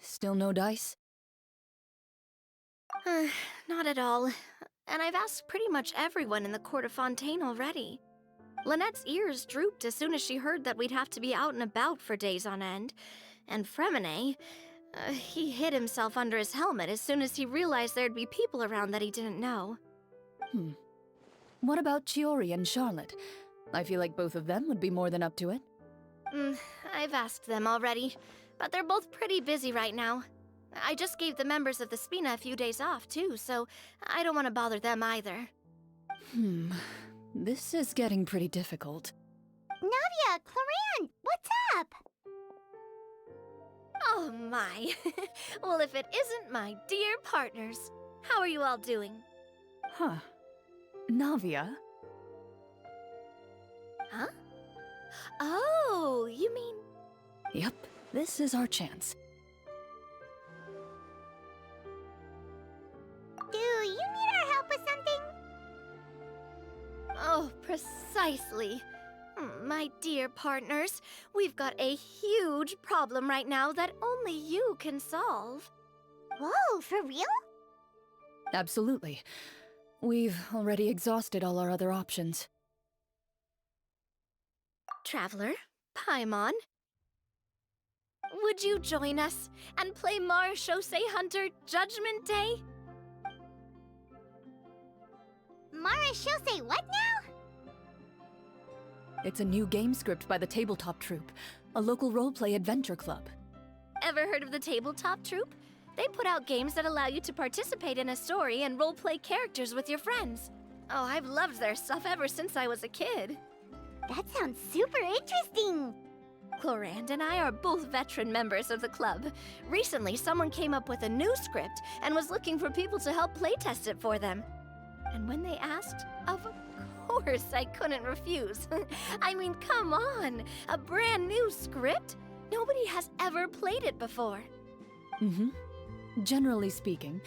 Still no dice? Not at all. And I've asked pretty much everyone in the court of Fontaine already. Lynette's ears drooped as soon as she heard that we'd have to be out and about for days on end. And Fremine, he hid himself under his helmet as soon as he realized there'd be people around that he didn't know. What about Chiori and Charlotte? I feel like both of them would be more than up to it. I've asked them already, but they're both pretty busy right now. I just gave the members of the Spina a few days off, too, so I don't want to bother them either. This is getting pretty difficult. Navia, Clorinde, what's up? Oh my. Well, if it isn't my dear partners. How are you all doing? Huh. Navia? Huh? Oh, you mean... Yep, this is our chance. Do you need our help with something? Oh, precisely. My dear partners, we've got a huge problem right now that only you can solve. Whoa, for real? Absolutely. We've already exhausted all our other options. Traveler, Paimon, would you join us and play Marechaussee Hunter Judgment Day? Marechaussee what now? It's a new game script by the Tabletop Troupe, a local roleplay adventure club. Ever heard of the Tabletop Troupe? They put out games that allow you to participate in a story and roleplay characters with your friends. Oh, I've loved their stuff ever since I was a kid. That sounds super interesting. Clorinde and I are both veteran members of the club. Recently, someone came up with a new script and was looking for people to help playtest it for them. And when they asked, of course I couldn't refuse. I mean, come on, a brand new script? Nobody has ever played it before. Generally speaking,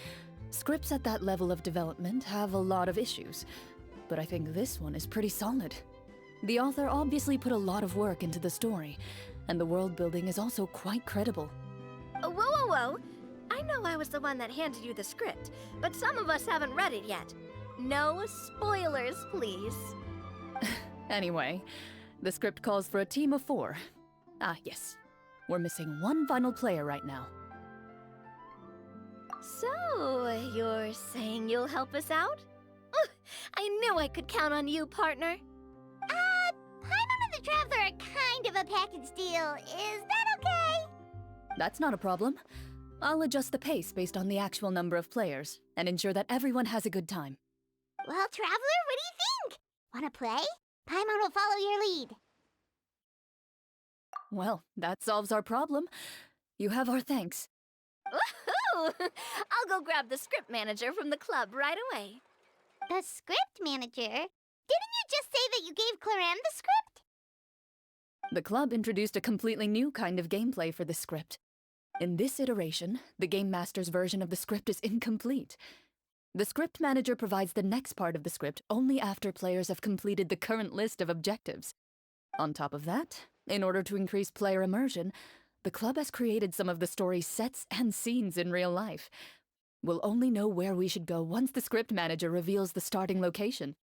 scripts at that level of development have a lot of issues, but I think this one is pretty solid. The author obviously put a lot of work into the story, and the world building is also quite credible. Whoa. I know I was the one that handed you the script, but some of us haven't read it yet. No spoilers, please. Anyway, the script calls for a team of 4. Ah, yes. We're missing one final player right now. So, you're saying you'll help us out? I knew I could count on you, partner. Paimon and the Traveler are kind of a package deal. Is that okay? That's not a problem. I'll adjust the pace based on the actual number of players, and ensure that everyone has a good time. Well, Traveler, what do you think? Wanna play? Paimon will follow your lead. Well, that solves our problem. You have our thanks. Woohoo! I'll go grab the script manager from the club right away. The script manager? Didn't you just say that you gave Clorinde the script? The club introduced a completely new kind of gameplay for this script. In this iteration, the Game Master's version of the script is incomplete. The script manager provides the next part of the script only after players have completed the current list of objectives. On top of that, in order to increase player immersion, the club has created some of the story's sets and scenes in real life. We'll only know where we should go once the script manager reveals the starting location.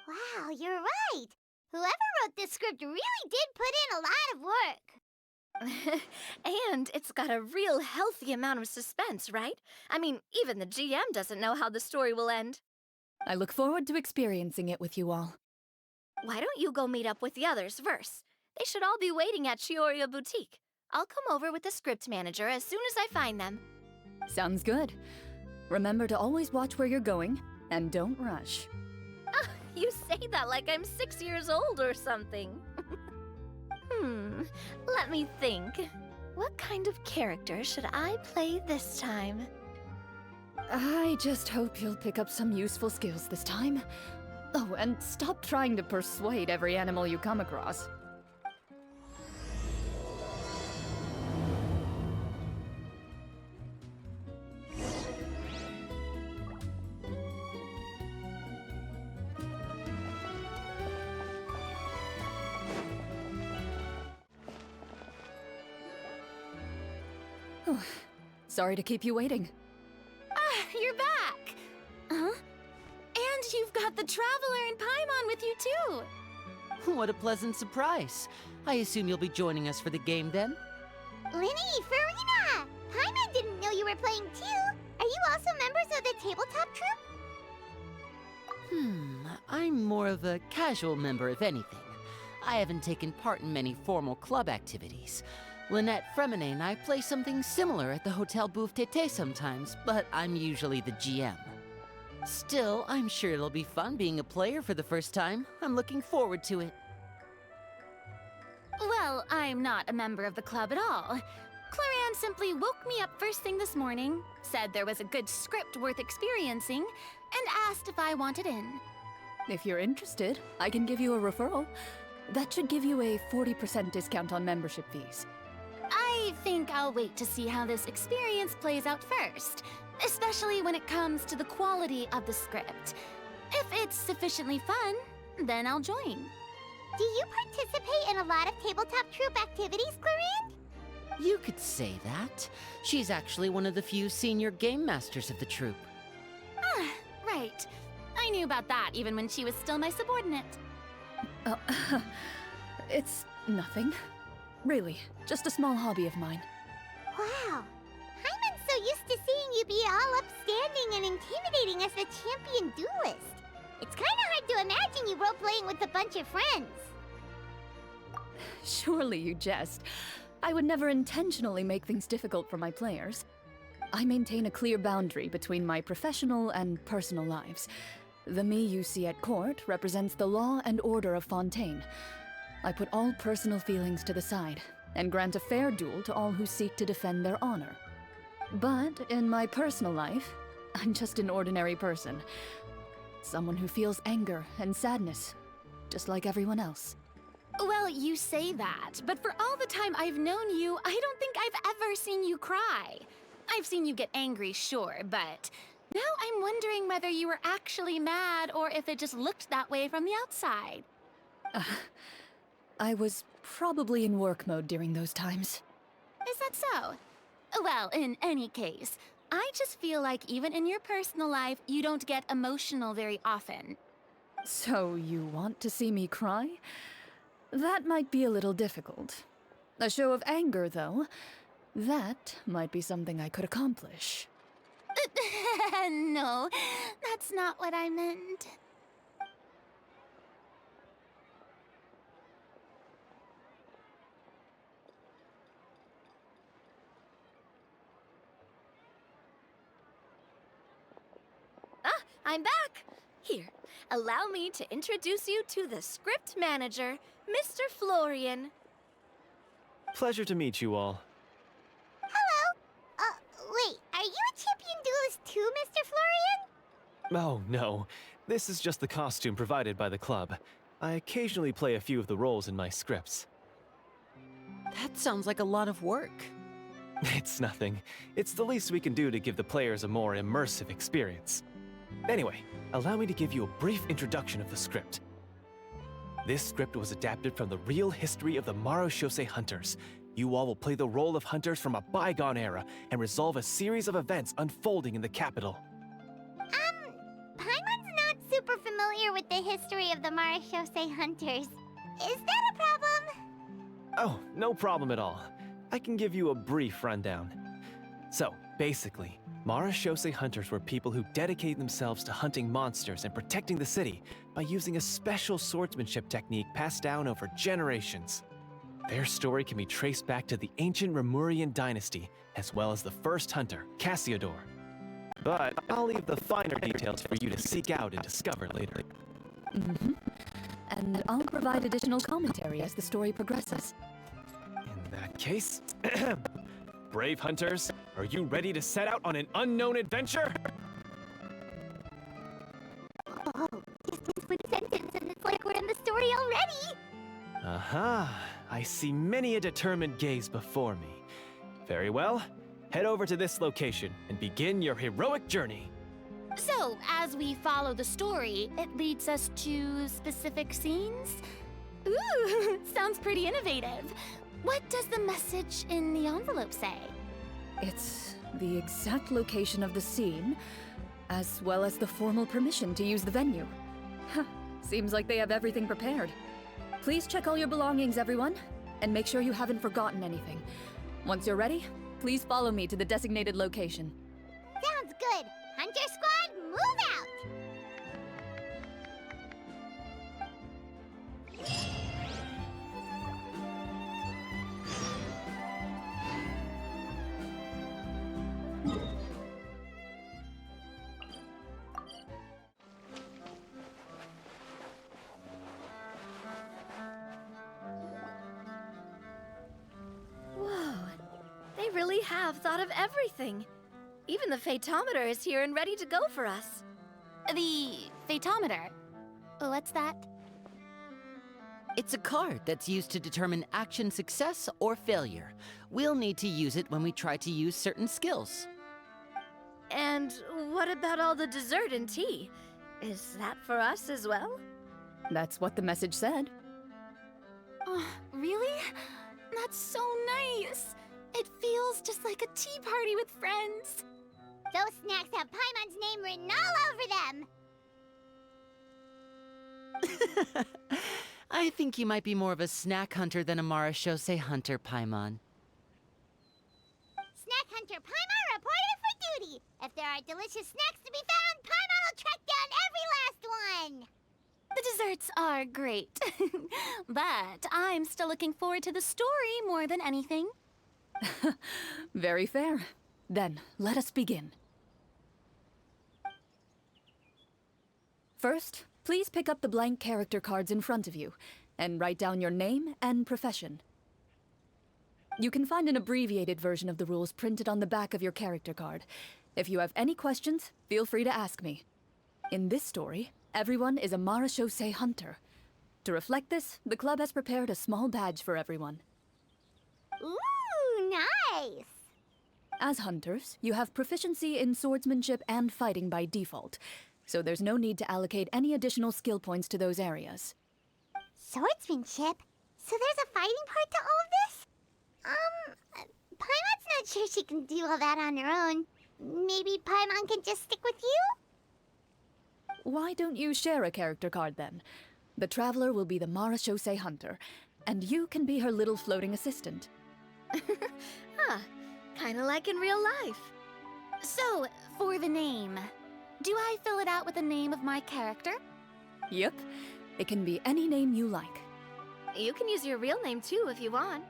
Wow, you're right. Whoever wrote this script really did put in a lot of work. And it's got a real healthy amount of suspense, right? I mean, even the GM doesn't know how the story will end. I look forward to experiencing it with you all. Why don't you go meet up with the others first? They should all be waiting at Chioria Boutique. I'll come over with the script manager as soon as I find them. Sounds good. Remember to always watch where you're going, and don't rush. You say that like I'm 6 years old or something. Let me think. What kind of character should I play this time? I just hope you'll pick up some useful skills this time. Oh, and stop trying to persuade every animal you come across. Sorry to keep you waiting. Ah, you're back! Huh? And you've got the Traveler and Paimon with you, too! What a pleasant surprise. I assume you'll be joining us for the game then? Linny, Farina! Paimon didn't know you were playing too. Are you also members of the tabletop troupe? I'm more of a casual member, if anything. I haven't taken part in many formal club activities. Lynette Fremine and I play something similar at the Hotel Bouffe Tété sometimes, but I'm usually the GM. Still, I'm sure it'll be fun being a player for the first time. I'm looking forward to it. Well, I'm not a member of the club at all. Clorinde simply woke me up first thing this morning, said there was a good script worth experiencing, and asked if I wanted in. If you're interested, I can give you a referral. That should give you a 40% discount on membership fees. I think I'll wait to see how this experience plays out first, especially when it comes to the quality of the script. If it's sufficiently fun, then I'll join. Do you participate in a lot of tabletop troupe activities, Clorinde? You could say that. She's actually one of the few senior game masters of the troupe. Ah, right. I knew about that even when she was still my subordinate. It's nothing. Really, just a small hobby of mine. Wow. Paimon's so used to seeing you be all upstanding and intimidating as the champion duelist. It's kinda hard to imagine you role-playing with a bunch of friends. Surely you jest. I would never intentionally make things difficult for my players. I maintain a clear boundary between my professional and personal lives. The me you see at court represents the law and order of Fontaine. I put all personal feelings to the side and grant a fair duel to all who seek to defend their honor. But in my personal life, I'm just an ordinary person. Someone who feels anger and sadness, just like everyone else. Well, you say that, but for all the time I've known you, I don't think I've ever seen you cry. I've seen you get angry, sure, but now I'm wondering whether you were actually mad or if it just looked that way from the outside. I was probably in work mode during those times. Is that so? Well, in any case, I just feel like even in your personal life, you don't get emotional very often. So you want to see me cry? That might be a little difficult. A show of anger, though, that might be something I could accomplish. No, that's not what I meant. I'm back! Here, allow me to introduce you to the script manager, Mr. Florian. Pleasure to meet you all. Hello? Wait, are you a champion duelist too, Mr. Florian? Oh, no. This is just the costume provided by the club. I occasionally play a few of the roles in my scripts. That sounds like a lot of work. It's nothing. It's the least we can do to give the players a more immersive experience. Anyway, allow me to give you a brief introduction of the script. This script was adapted from the real history of the Marechaussee Hunters. You all will play the role of hunters from a bygone era and resolve a series of events unfolding in the capital. Paimon's not super familiar with the history of the Marechaussee Hunters. Is that a problem? Oh, no problem at all. I can give you a brief rundown. So, basically, Marechaussee Hunters were people who dedicated themselves to hunting monsters and protecting the city by using a special swordsmanship technique passed down over generations. Their story can be traced back to the ancient Lemurian dynasty, as well as the first hunter, Cassiodor. But I'll leave the finer details for you to seek out and discover later. And I'll provide additional commentary as the story progresses. In that case, brave hunters, are you ready to set out on an unknown adventure? Oh, just this one sentence and it's like we're in the story already! Aha, I see many a determined gaze before me. Very well, head over to this location and begin your heroic journey. So, as we follow the story, it leads us to specific scenes? Ooh, sounds pretty innovative. What does the message in the envelope say? It's the exact location of the scene, as well as the formal permission to use the venue. Huh, seems like they have everything prepared. Please check all your belongings, everyone, and make sure you haven't forgotten anything. Once you're ready, please follow me to the designated location. Sounds good. Hunter Squad, move out! Whoa, they really have thought of everything. Even the phaetometer is here and ready to go for us. The phaetometer. What's that? It's a card that's used to determine action success or failure. We'll need to use it when we try to use certain skills. And what about all the dessert and tea? Is that for us as well? That's what the message said. Oh, really? That's so nice. It feels just like a tea party with friends. Those snacks have Paimon's name written all over them! I think you might be more of a snack hunter than a Marashose hunter, Paimon. Snack Hunter Paimon reported for duty! If there are delicious snacks to be found, Paimon will track down every last one! The desserts are great. But I'm still looking forward to the story more than anything. Very fair. Then, let us begin. First, please pick up the blank character cards in front of you, and write down your name and profession. You can find an abbreviated version of the rules printed on the back of your character card. If you have any questions, feel free to ask me. In this story, everyone is a Marashose hunter. To reflect this, the club has prepared a small badge for everyone. Ooh, nice! As hunters, you have proficiency in swordsmanship and fighting by default, so there's no need to allocate any additional skill points to those areas. Swordsmanship? So there's a fighting part to all of this? Paimon's not sure she can do all that on her own. Maybe Paimon can just stick with you? Why don't you share a character card then? The Traveler will be the Marashose hunter, and you can be her little floating assistant. Huh, kinda like in real life. So, for the name, do I fill it out with the name of my character? Yep, it can be any name you like. You can use your real name too if you want.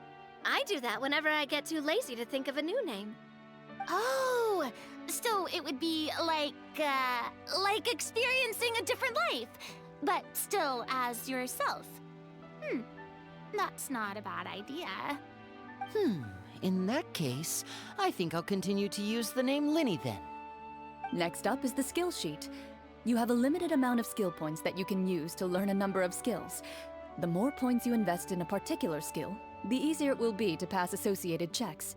I do that whenever I get too lazy to think of a new name. Oh, so it would be like experiencing a different life, but still as yourself. That's not a bad idea. In that case, I think I'll continue to use the name Linny then. Next up is the skill sheet. You have a limited amount of skill points that you can use to learn a number of skills. The more points you invest in a particular skill, the easier it will be to pass associated checks.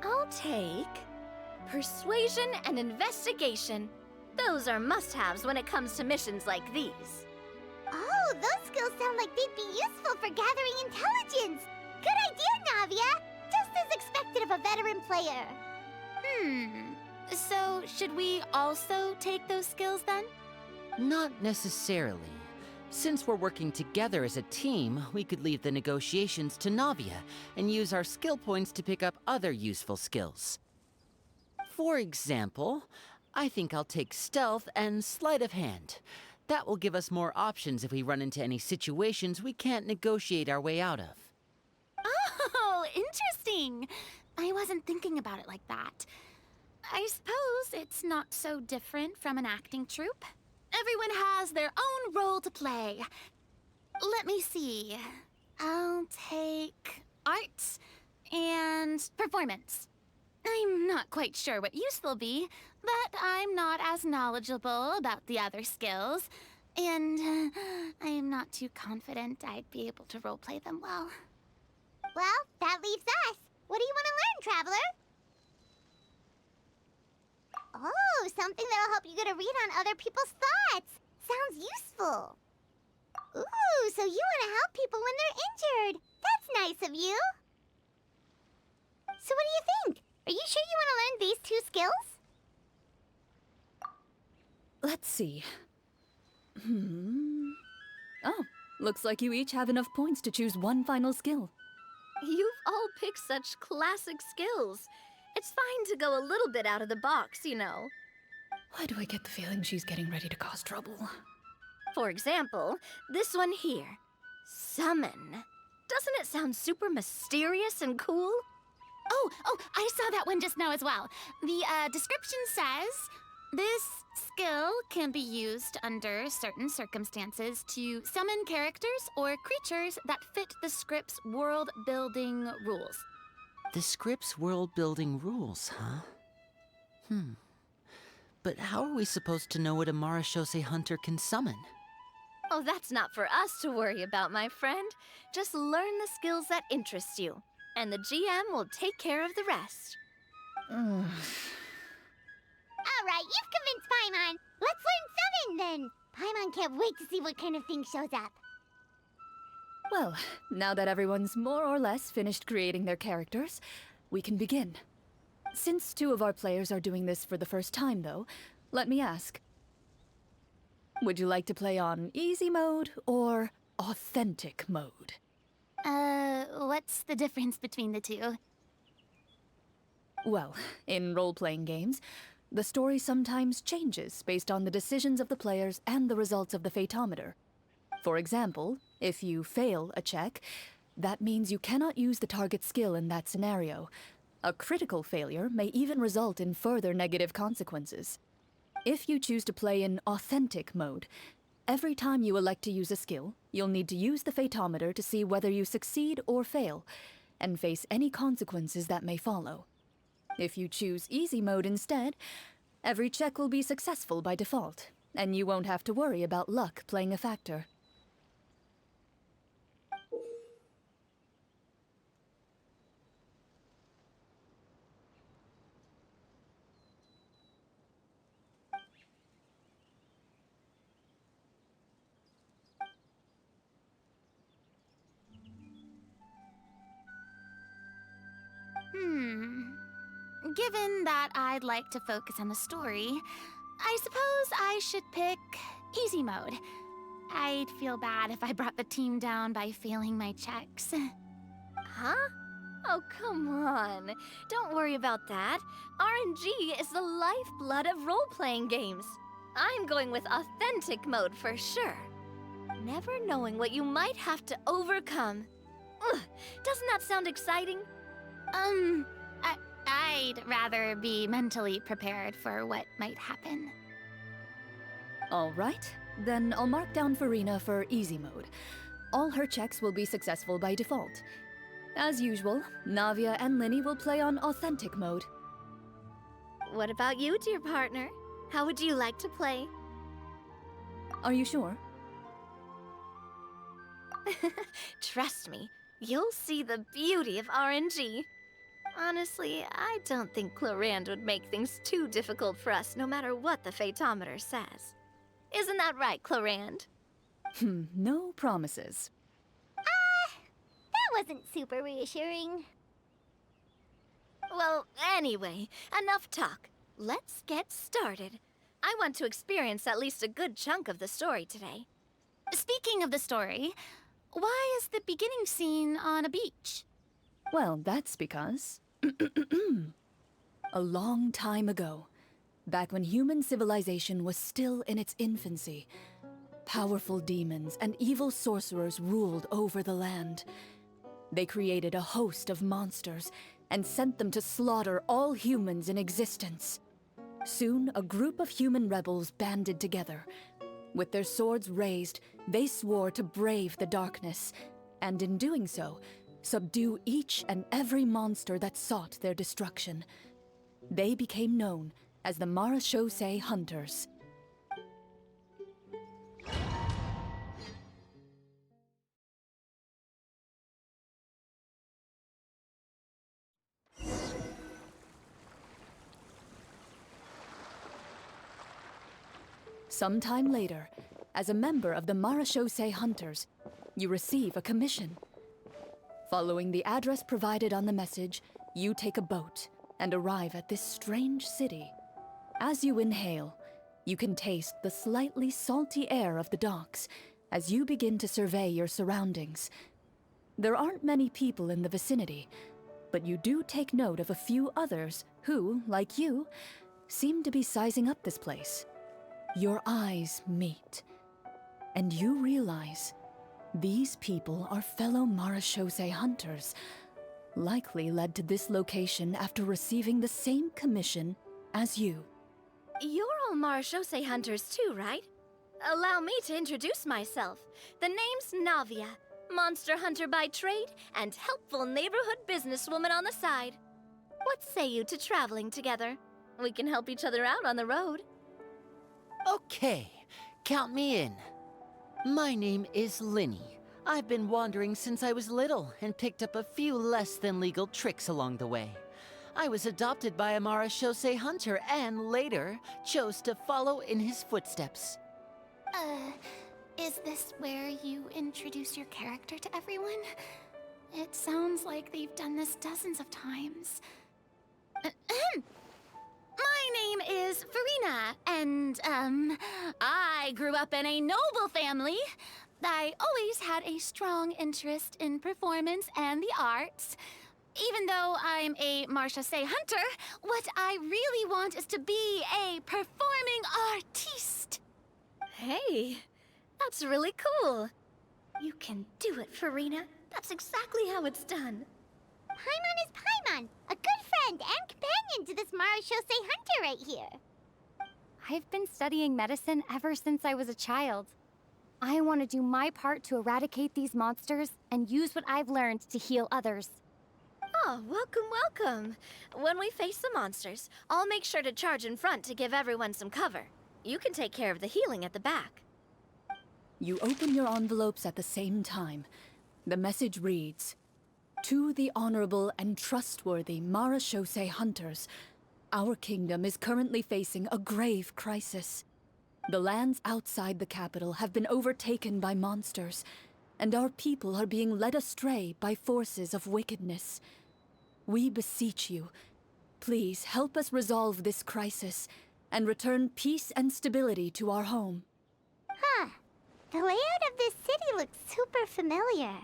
I'll take persuasion and investigation. Those are must-haves when it comes to missions like these. Oh, those skills sound like they'd be useful for gathering intelligence! Good idea, Navia! Just as expected of a veteran player. So should we also take those skills then? Not necessarily. Since we're working together as a team, we could leave the negotiations to Navia and use our skill points to pick up other useful skills. For example, I think I'll take stealth and sleight of hand. That will give us more options if we run into any situations we can't negotiate our way out of. Oh, interesting. I wasn't thinking about it like that. I suppose it's not so different from an acting troupe. Everyone has their own role to play. Let me see. I'll take arts and performance. I'm not quite sure what use they'll be, but I'm not as knowledgeable about the other skills, and I'm not too confident I'd be able to roleplay them well. Well, that leaves us. What do you want to learn, Traveler? Oh, something that'll help you get a read on other people's thoughts. Sounds useful. Ooh, so you want to help people when they're injured. That's nice of you. So what do you think? Are you sure you want to learn these 2 skills? Let's see. Oh, looks like you each have enough points to choose one final skill. You've all picked such classic skills. It's fine to go a little bit out of the box, you know. Why do I get the feeling she's getting ready to cause trouble? For example, this one here. Summon. Doesn't it sound super mysterious and cool? Oh, I saw that one just now as well. The description says, this skill can be used under certain circumstances to summon characters or creatures that fit the script's world-building rules. The script's world-building rules, huh? But how are we supposed to know what a Marashose hunter can summon? Oh, that's not for us to worry about, my friend. Just learn the skills that interest you, and the GM will take care of the rest. Alright, you've convinced Paimon. Let's learn summon then. Paimon can't wait to see what kind of thing shows up. Well, now that everyone's more or less finished creating their characters, we can begin. Since 2 of our players are doing this for the first time, though, let me ask. Would you like to play on easy mode or authentic mode? What's the difference between the 2? Well, in role-playing games, the story sometimes changes based on the decisions of the players and the results of the Fatometer. For example, if you fail a check, that means you cannot use the target skill in that scenario. A critical failure may even result in further negative consequences. If you choose to play in authentic mode, every time you elect to use a skill, you'll need to use the Fatometer to see whether you succeed or fail, and face any consequences that may follow. If you choose easy mode instead, every check will be successful by default, and you won't have to worry about luck playing a factor. Given that I'd like to focus on the story, I suppose I should pick easy mode. I'd feel bad if I brought the team down by failing my checks. Huh? Oh, come on. Don't worry about that. RNG is the lifeblood of role-playing games. I'm going with authentic mode for sure. Never knowing what you might have to overcome. Ugh, doesn't that sound exciting? I'd rather be mentally prepared for what might happen. All right, then I'll mark down Farina for easy mode. All her checks will be successful by default. As usual, Navia and Linny will play on authentic mode. What about you, dear partner? How would you like to play? Are you sure? Trust me, you'll see the beauty of RNG. Honestly, I don't think Clorinde would make things too difficult for us no matter what the Fatometer says. Isn't that right, Clorinde? No promises. That wasn't super reassuring. Well, anyway, enough talk. Let's get started. I want to experience at least a good chunk of the story today. Speaking of the story, why is the beginning scene on a beach? Well, that's because... a long time ago, back when human civilization was still in its infancy, powerful demons and evil sorcerers ruled over the land. They created a host of monsters and sent them to slaughter all humans in existence. Soon, a group of human rebels banded together. With their swords raised, they swore to brave the darkness, and in doing so, subdue each and every monster that sought their destruction. They became known as the Marashose Hunters. Sometime later, as a member of the Marashose Hunters, you receive a commission. Following the address provided on the message, you take a boat and arrive at this strange city. As you inhale, you can taste the slightly salty air of the docks as you begin to survey your surroundings. There aren't many people in the vicinity, but you do take note of a few others who, like you, seem to be sizing up this place. Your eyes meet, and you realize these people are fellow Marachose hunters, likely led to this location after receiving the same commission as you. You're all Marachose hunters too, right? Allow me to introduce myself. The name's Navia, monster hunter by trade and helpful neighborhood businesswoman on the side. What say you to traveling together? We can help each other out on the road. Okay, count me in. My name is Linny. I've been wandering since I was little and picked up a few less than legal tricks along the way. I was adopted by a Marachose hunter and later chose to follow in his footsteps. Is this where you introduce your character to everyone? It sounds like they've done this dozens of times. My name is Farina, and, I grew up in a noble family. I always had a strong interest in performance and the arts. Even though I'm a Marachose hunter, what I really want is to be a performing artiste. Hey, that's really cool. You can do it, Farina. That's exactly how it's done. Paimon is Paimon, a good friend and companion to this Marachose hunter right here. I've been studying medicine ever since I was a child. I want to do my part to eradicate these monsters and use what I've learned to heal others. Oh, welcome, welcome. When we face the monsters, I'll make sure to charge in front to give everyone some cover. You can take care of the healing at the back. You open your envelopes at the same time. The message reads, "To the honorable and trustworthy Marachose hunters, our kingdom is currently facing a grave crisis. The lands outside the capital have been overtaken by monsters, and our people are being led astray by forces of wickedness. We beseech you, please help us resolve this crisis and return peace and stability to our home." Huh. The layout of this city looks super familiar.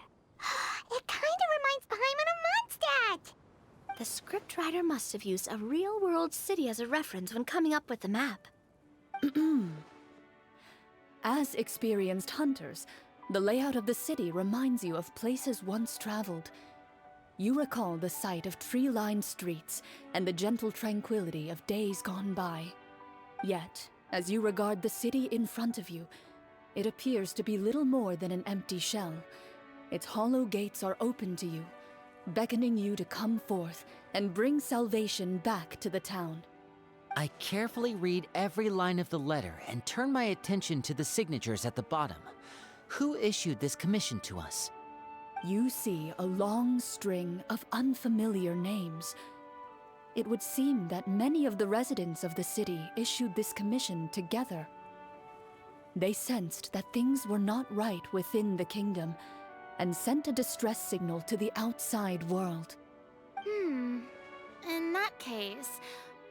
It kinda reminds Paimon of Mondstadt! The scriptwriter must have used a real-world city as a reference when coming up with the map. As experienced hunters, the layout of the city reminds you of places once traveled. You recall the sight of tree-lined streets and the gentle tranquility of days gone by. Yet, as you regard the city in front of you, it appears to be little more than an empty shell. Its hollow gates are open to you, beckoning you to come forth and bring salvation back to the town. I carefully read every line of the letter and turn my attention to the signatures at the bottom. Who issued this commission to us? You see a long string of unfamiliar names. It would seem that many of the residents of the city issued this commission together. They sensed that things were not right within the kingdom and sent a distress signal to the outside world. In that case,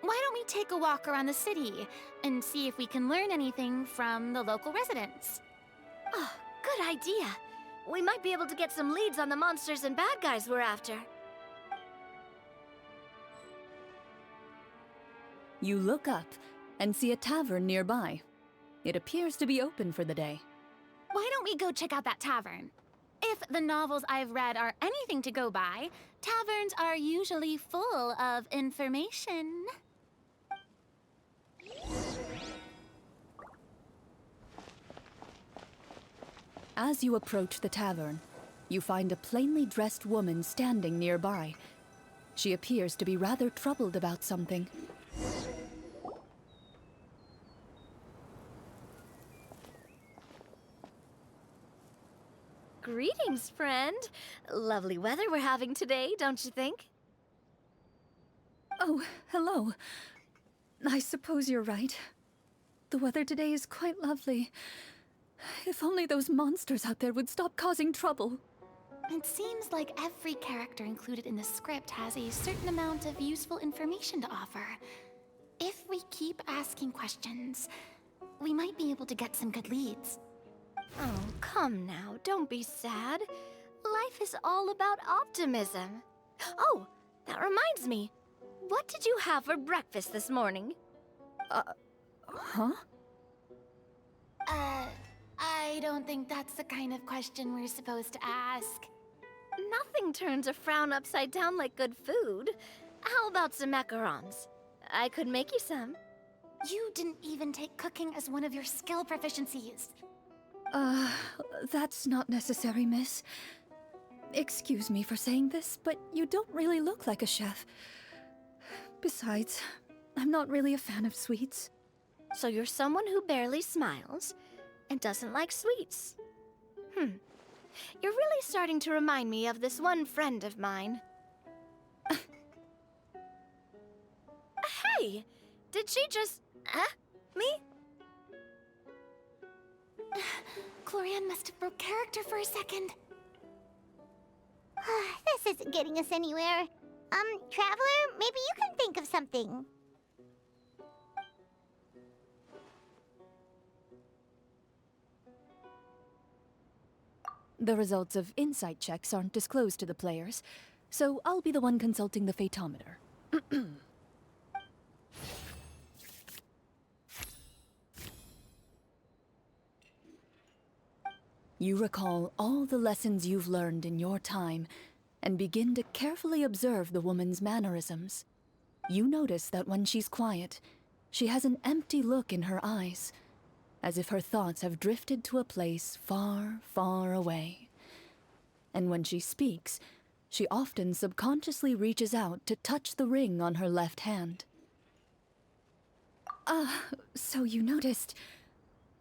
why don't we take a walk around the city and see if we can learn anything from the local residents? Oh, good idea. We might be able to get some leads on the monsters and bad guys we're after. You look up and see a tavern nearby. It appears to be open for the day. Why don't we go check out that tavern? If the novels I've read are anything to go by, taverns are usually full of information. As you approach the tavern, you find a plainly dressed woman standing nearby. She appears to be rather troubled about something. Greetings, friend. Lovely weather we're having today, don't you think? Oh, hello. I suppose you're right. The weather today is quite lovely. If only those monsters out there would stop causing trouble. It seems like every character included in the script has a certain amount of useful information to offer. If we keep asking questions, we might be able to get some good leads. Oh, come now, don't be sad. Life is all about optimism. Oh, that reminds me. What did you have for breakfast this morning? Huh? I don't think that's the kind of question we're supposed to ask. Nothing turns a frown upside down like good food. How about some macarons? I could make you some. You didn't even take cooking as one of your skill proficiencies. That's not necessary, miss. Excuse me for saying this, but you don't really look like a chef. Besides, I'm not really a fan of sweets. So you're someone who barely smiles and doesn't like sweets. You're really starting to remind me of this one friend of mine. Hey! Did she just... me? Clorinde must have broke character for a second. This isn't getting us anywhere. Traveler, maybe you can think of something. The results of insight checks aren't disclosed to the players, so I'll be the one consulting the fatometer. You recall all the lessons you've learned in your time and begin to carefully observe the woman's mannerisms. You notice that when she's quiet, she has an empty look in her eyes, as if her thoughts have drifted to a place far, far away. And when she speaks, she often subconsciously reaches out to touch the ring on her left hand. So you noticed.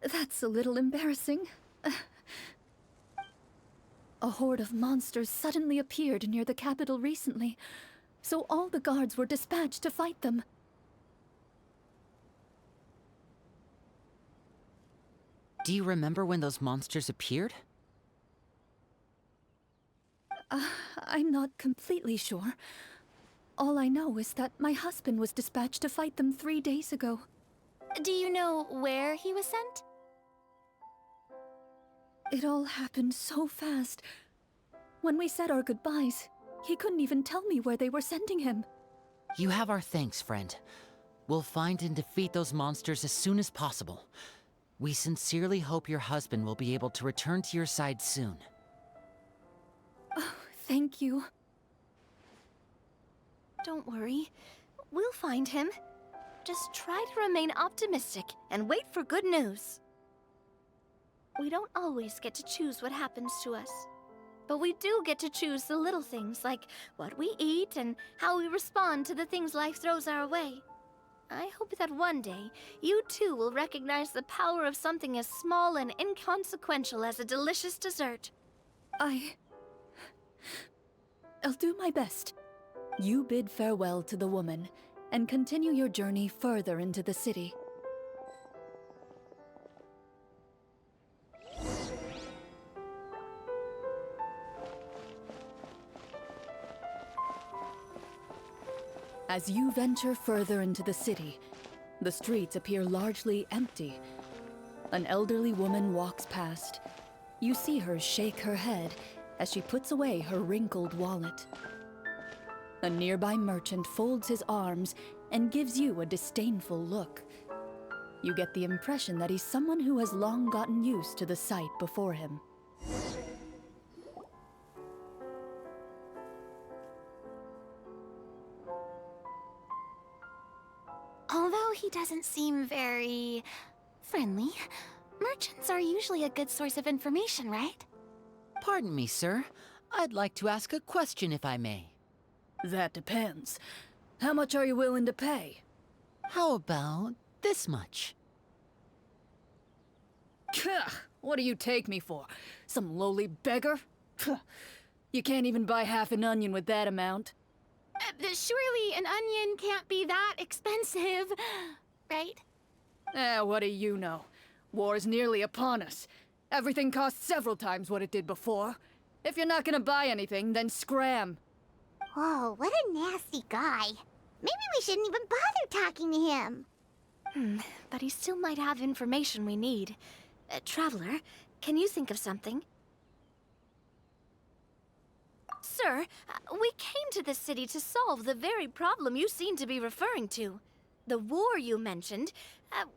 That's a little embarrassing. A horde of monsters suddenly appeared near the capital recently, so all the guards were dispatched to fight them. Do you remember when those monsters appeared? I'm not completely sure. All I know is that my husband was dispatched to fight them 3 days ago. Do you know where he was sent? It all happened so fast. When we said our goodbyes, he couldn't even tell me where they were sending him. You have our thanks, friend. We'll find and defeat those monsters as soon as possible. We sincerely hope your husband will be able to return to your side soon. Oh, thank you. Don't worry. We'll find him. Just try to remain optimistic and wait for good news. We don't always get to choose what happens to us. But we do get to choose the little things, like what we eat and how we respond to the things life throws our way. I hope that one day, you too will recognize the power of something as small and inconsequential as a delicious dessert. I'll do my best. You bid farewell to the woman, and continue your journey further into the city. As you venture further into the city, the streets appear largely empty. An elderly woman walks past. You see her shake her head as she puts away her wrinkled wallet. A nearby merchant folds his arms and gives you a disdainful look. You get the impression that he's someone who has long gotten used to the sight before him. Although he doesn't seem very friendly, merchants are usually a good source of information, right? Pardon me, sir. I'd like to ask a question if I may. That depends. How much are you willing to pay? How about this much? What do you take me for? Some lowly beggar? You can't even buy half an onion with that amount. Surely an onion can't be that expensive, right? What do you know? War is nearly upon us. Everything costs several times what it did before. If you're not gonna buy anything, then scram. Whoa, what a nasty guy. Maybe we shouldn't even bother talking to him. But he still might have information we need. Traveler, can you think of something? Sir, we came to this city to solve the very problem you seem to be referring to. The war you mentioned,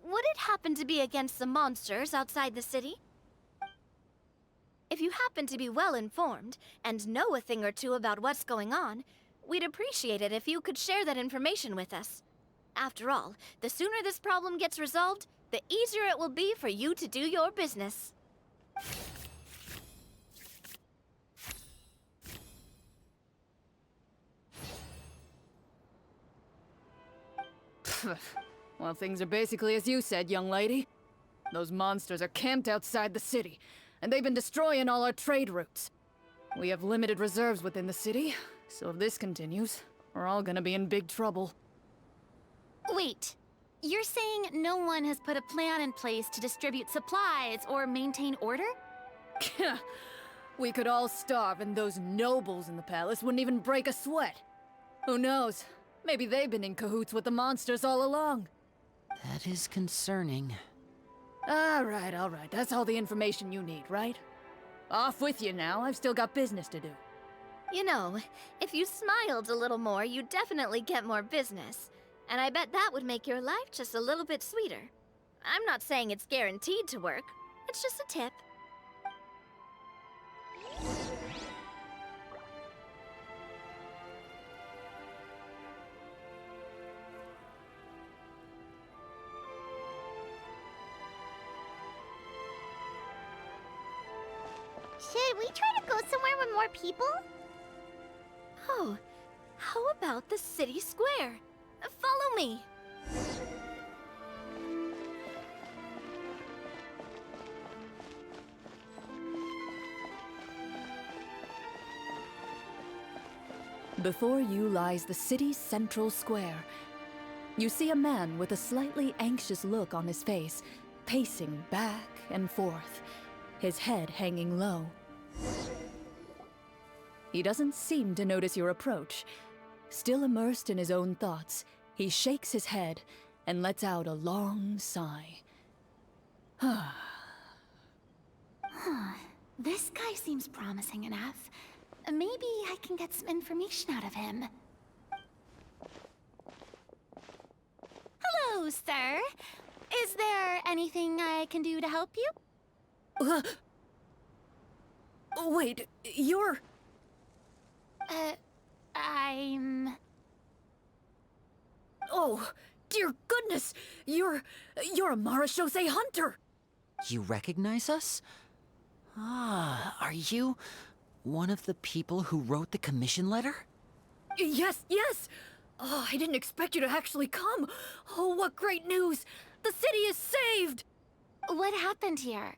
would it happen to be against the monsters outside the city? If you happen to be well informed and know a thing or two about what's going on, we'd appreciate it if you could share that information with us. After all, the sooner this problem gets resolved, the easier it will be for you to do your business. Well, things are basically as you said, young lady. Those monsters are camped outside the city, and they've been destroying all our trade routes. We have limited reserves within the city, so if this continues, we're all gonna be in big trouble. Wait, you're saying no one has put a plan in place to distribute supplies or maintain order? We could all starve, and those nobles in the palace wouldn't even break a sweat. Who knows? Maybe they've been in cahoots with the monsters all along. That is concerning. All right. That's all the information you need, right? Off with you now. I've still got business to do. You know, if you smiled a little more, you'd definitely get more business. And I bet that would make your life just a little bit sweeter. I'm not saying it's guaranteed to work. It's just a tip. Should we try to go somewhere with more people? Oh, how about the city square? Follow me. Before you lies the city's central square. You see a man with a slightly anxious look on his face, pacing back and forth, his head hanging low. He doesn't seem to notice your approach. Still immersed in his own thoughts, he shakes his head and lets out a long sigh. This guy seems promising enough. Maybe I can get some information out of him. Hello, sir. Is there anything I can do to help you? Wait, you're... I'm... Oh, dear goodness! You're a Marashose hunter! You recognize us? Ah, are you one of the people who wrote the commission letter? Yes! Oh, I didn't expect you to actually come! Oh, what great news! The city is saved! What happened here?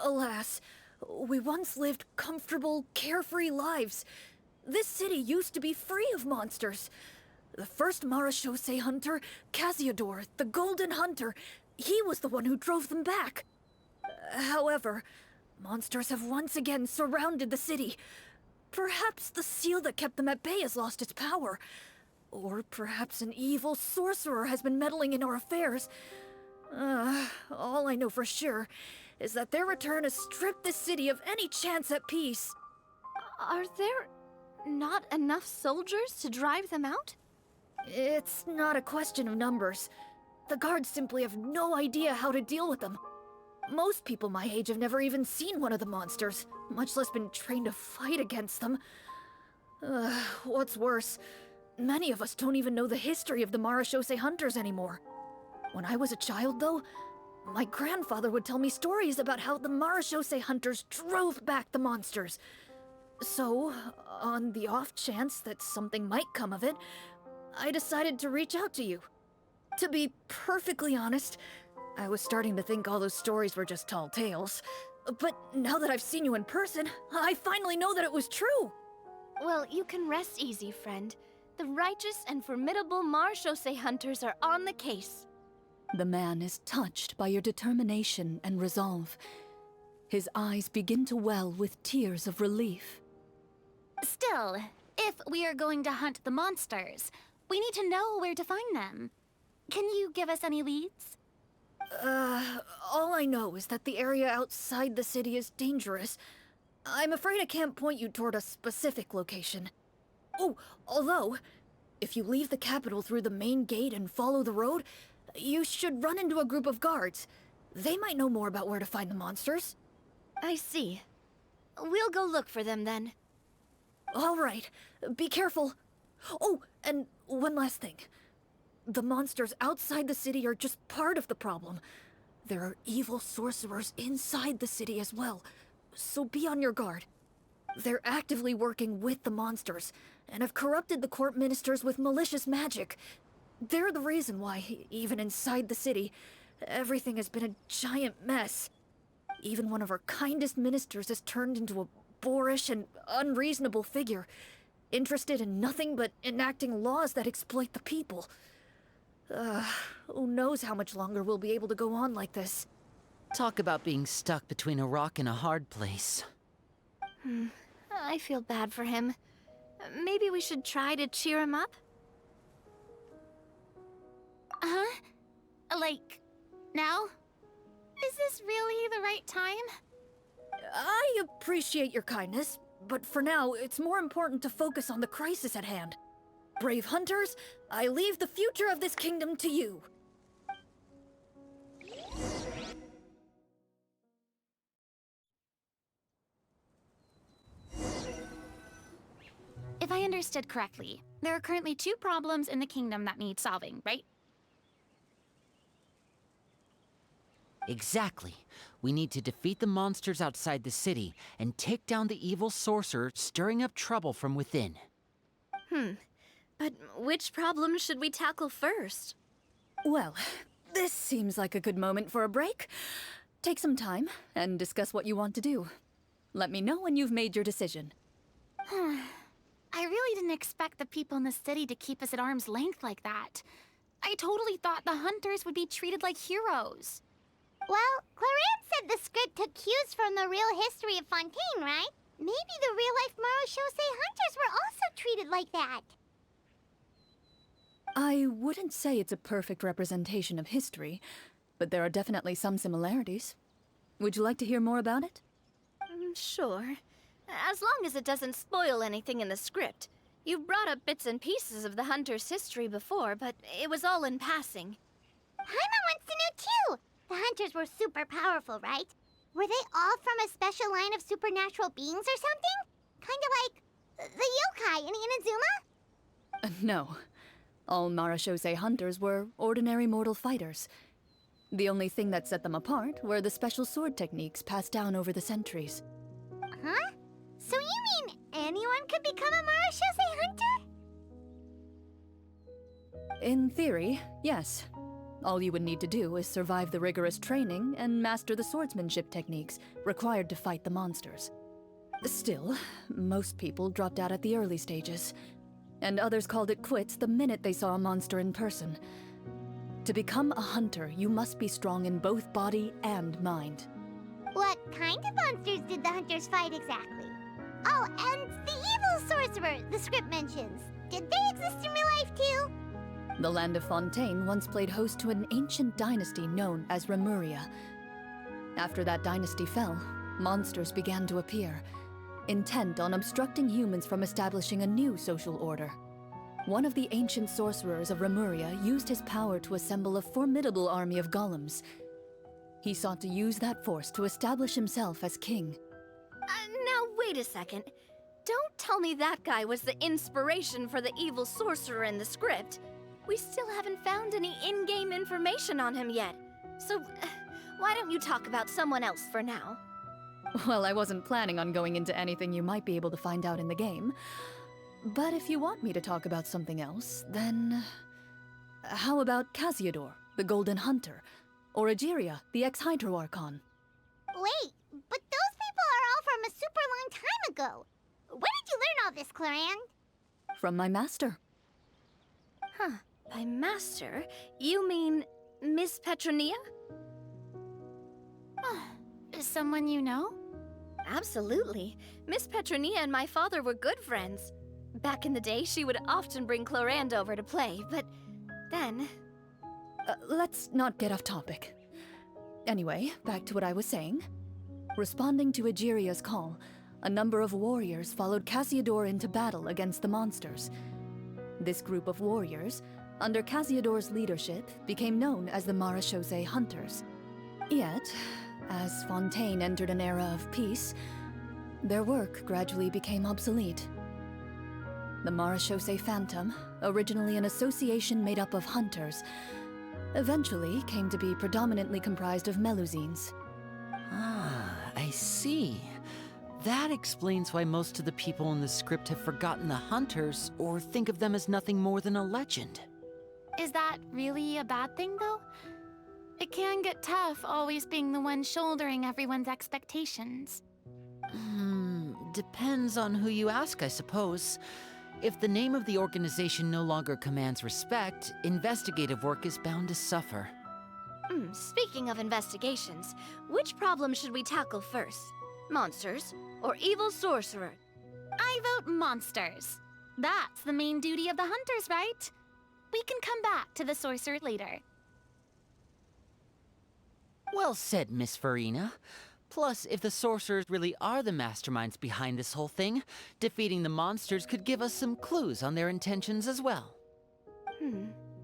Alas, we once lived comfortable, carefree lives. This city used to be free of monsters. The first Marashose hunter, Casiodor, the Golden Hunter, he was the one who drove them back. However, monsters have once again surrounded the city. Perhaps the seal that kept them at bay has lost its power. Or perhaps an evil sorcerer has been meddling in our affairs. All I know for sure is that their return has stripped the city of any chance at peace. Are there not enough soldiers to drive them out? It's not a question of numbers. The guards simply have no idea how to deal with them. Most people my age have never even seen one of the monsters, much less been trained to fight against them. What's worse, many of us don't even know the history of the Marashose hunters anymore. When I was a child, though, my grandfather would tell me stories about how the Marashose hunters drove back the monsters. So, on the off chance that something might come of it, I decided to reach out to you. To be perfectly honest, I was starting to think all those stories were just tall tales. But now that I've seen you in person, I finally know that it was true! Well, you can rest easy, friend. The righteous and formidable Marashose hunters are on the case. The man is touched by your determination and resolve. His eyes begin to well with tears of relief. Still, if we are going to hunt the monsters, we need to know where to find them. Can you give us any leads? All I know is that the area outside the city is dangerous. I'm afraid I can't point you toward a specific location. Oh, although, if you leave the capital through the main gate and follow the road, you should run into a group of guards. They might know more about where to find the monsters. I see. We'll go look for them then. All right, be careful. Oh, and one last thing. The monsters outside the city are just part of the problem. There are evil sorcerers inside the city as well, so be on your guard. They're actively working with the monsters, and have corrupted the court ministers with malicious magic. They're the reason why, even inside the city, everything has been a giant mess. Even one of our kindest ministers has turned into a boorish and unreasonable figure, interested in nothing but enacting laws that exploit the people. Who knows how much longer we'll be able to go on like this. Talk about being stuck between a rock and a hard place. I feel bad for him. Maybe we should try to cheer him up? Huh? Like, now? Is this really the right time? I appreciate your kindness, but for now, it's more important to focus on the crisis at hand. Brave hunters, I leave the future of this kingdom to you. If I understood correctly, there are currently 2 problems in the kingdom that need solving, right? Exactly. We need to defeat the monsters outside the city and take down the evil sorcerer stirring up trouble from within. But which problem should we tackle first? Well, this seems like a good moment for a break. Take some time and discuss what you want to do. Let me know when you've made your decision. I really didn't expect the people in the city to keep us at arm's length like that. I totally thought the hunters would be treated like heroes. Well, Clorinde said the script took cues from the real history of Fontaine, right? Maybe the real-life Marachose hunters were also treated like that. I wouldn't say it's a perfect representation of history, but there are definitely some similarities. Would you like to hear more about it? Sure. As long as it doesn't spoil anything in the script. You've brought up bits and pieces of the hunter's history before, but it was all in passing. Paimon wants to know too! The hunters were super powerful, right? Were they all from a special line of supernatural beings or something? Kinda like the yokai in Inazuma? No. All Marachose hunters were ordinary mortal fighters. The only thing that set them apart were the special sword techniques passed down over the centuries. Huh? So you mean anyone could become a Marachose hunter? In theory, yes. All you would need to do is survive the rigorous training and master the swordsmanship techniques required to fight the monsters. Still, most people dropped out at the early stages, and others called it quits the minute they saw a monster in person. To become a hunter, you must be strong in both body and mind. What kind of monsters did the hunters fight exactly? Oh, and the evil sorcerer the script mentions. Did they exist in real life too? The land of Fontaine once played host to an ancient dynasty known as Rapperia. After that dynasty fell, monsters began to appear, intent on obstructing humans from establishing a new social order. One of the ancient sorcerers of Rapperia used his power to assemble a formidable army of golems. He sought to use that force to establish himself as king. Now wait a second. Don't tell me that guy was the inspiration for the evil sorcerer in the script. We still haven't found any in-game information on him yet. So, why don't you talk about someone else for now? Well, I wasn't planning on going into anything you might be able to find out in the game. But if you want me to talk about something else, then... how about Casiodor, the Golden Hunter? Or Egeria, the ex-Hydro Archon? Wait, but those people are all from a super long time ago. Where did you learn all this, Clorinde? From my master. Huh. By master, you mean Miss Petronia? someone you know? Absolutely. Miss Petronia and my father were good friends. Back in the day, she would often bring Clorinde over to play, but then... Let's not get off topic. Anyway, back to what I was saying. Responding to Egeria's call, a number of warriors followed Cassiodor into battle against the monsters. This group of warriors, under Cassiodor's leadership, became known as the Marechaussee Hunters. Yet, as Fontaine entered an era of peace, their work gradually became obsolete. The Marechaussee Phantom, originally an association made up of hunters, eventually came to be predominantly comprised of Melusines. Ah, I see. That explains why most of the people in the script have forgotten the hunters or think of them as nothing more than a legend. Is that really a bad thing, though? It can get tough always being the one shouldering everyone's expectations. Depends on who you ask, I suppose. If the name of the organization no longer commands respect, investigative work is bound to suffer. Speaking of investigations, which problem should we tackle first? Monsters or evil sorcerer? I vote monsters. That's the main duty of the hunters, right? We can come back to the sorcerer later. Well said, Miss Farina. Plus, if the sorcerers really are the masterminds behind this whole thing, defeating the monsters could give us some clues on their intentions as well.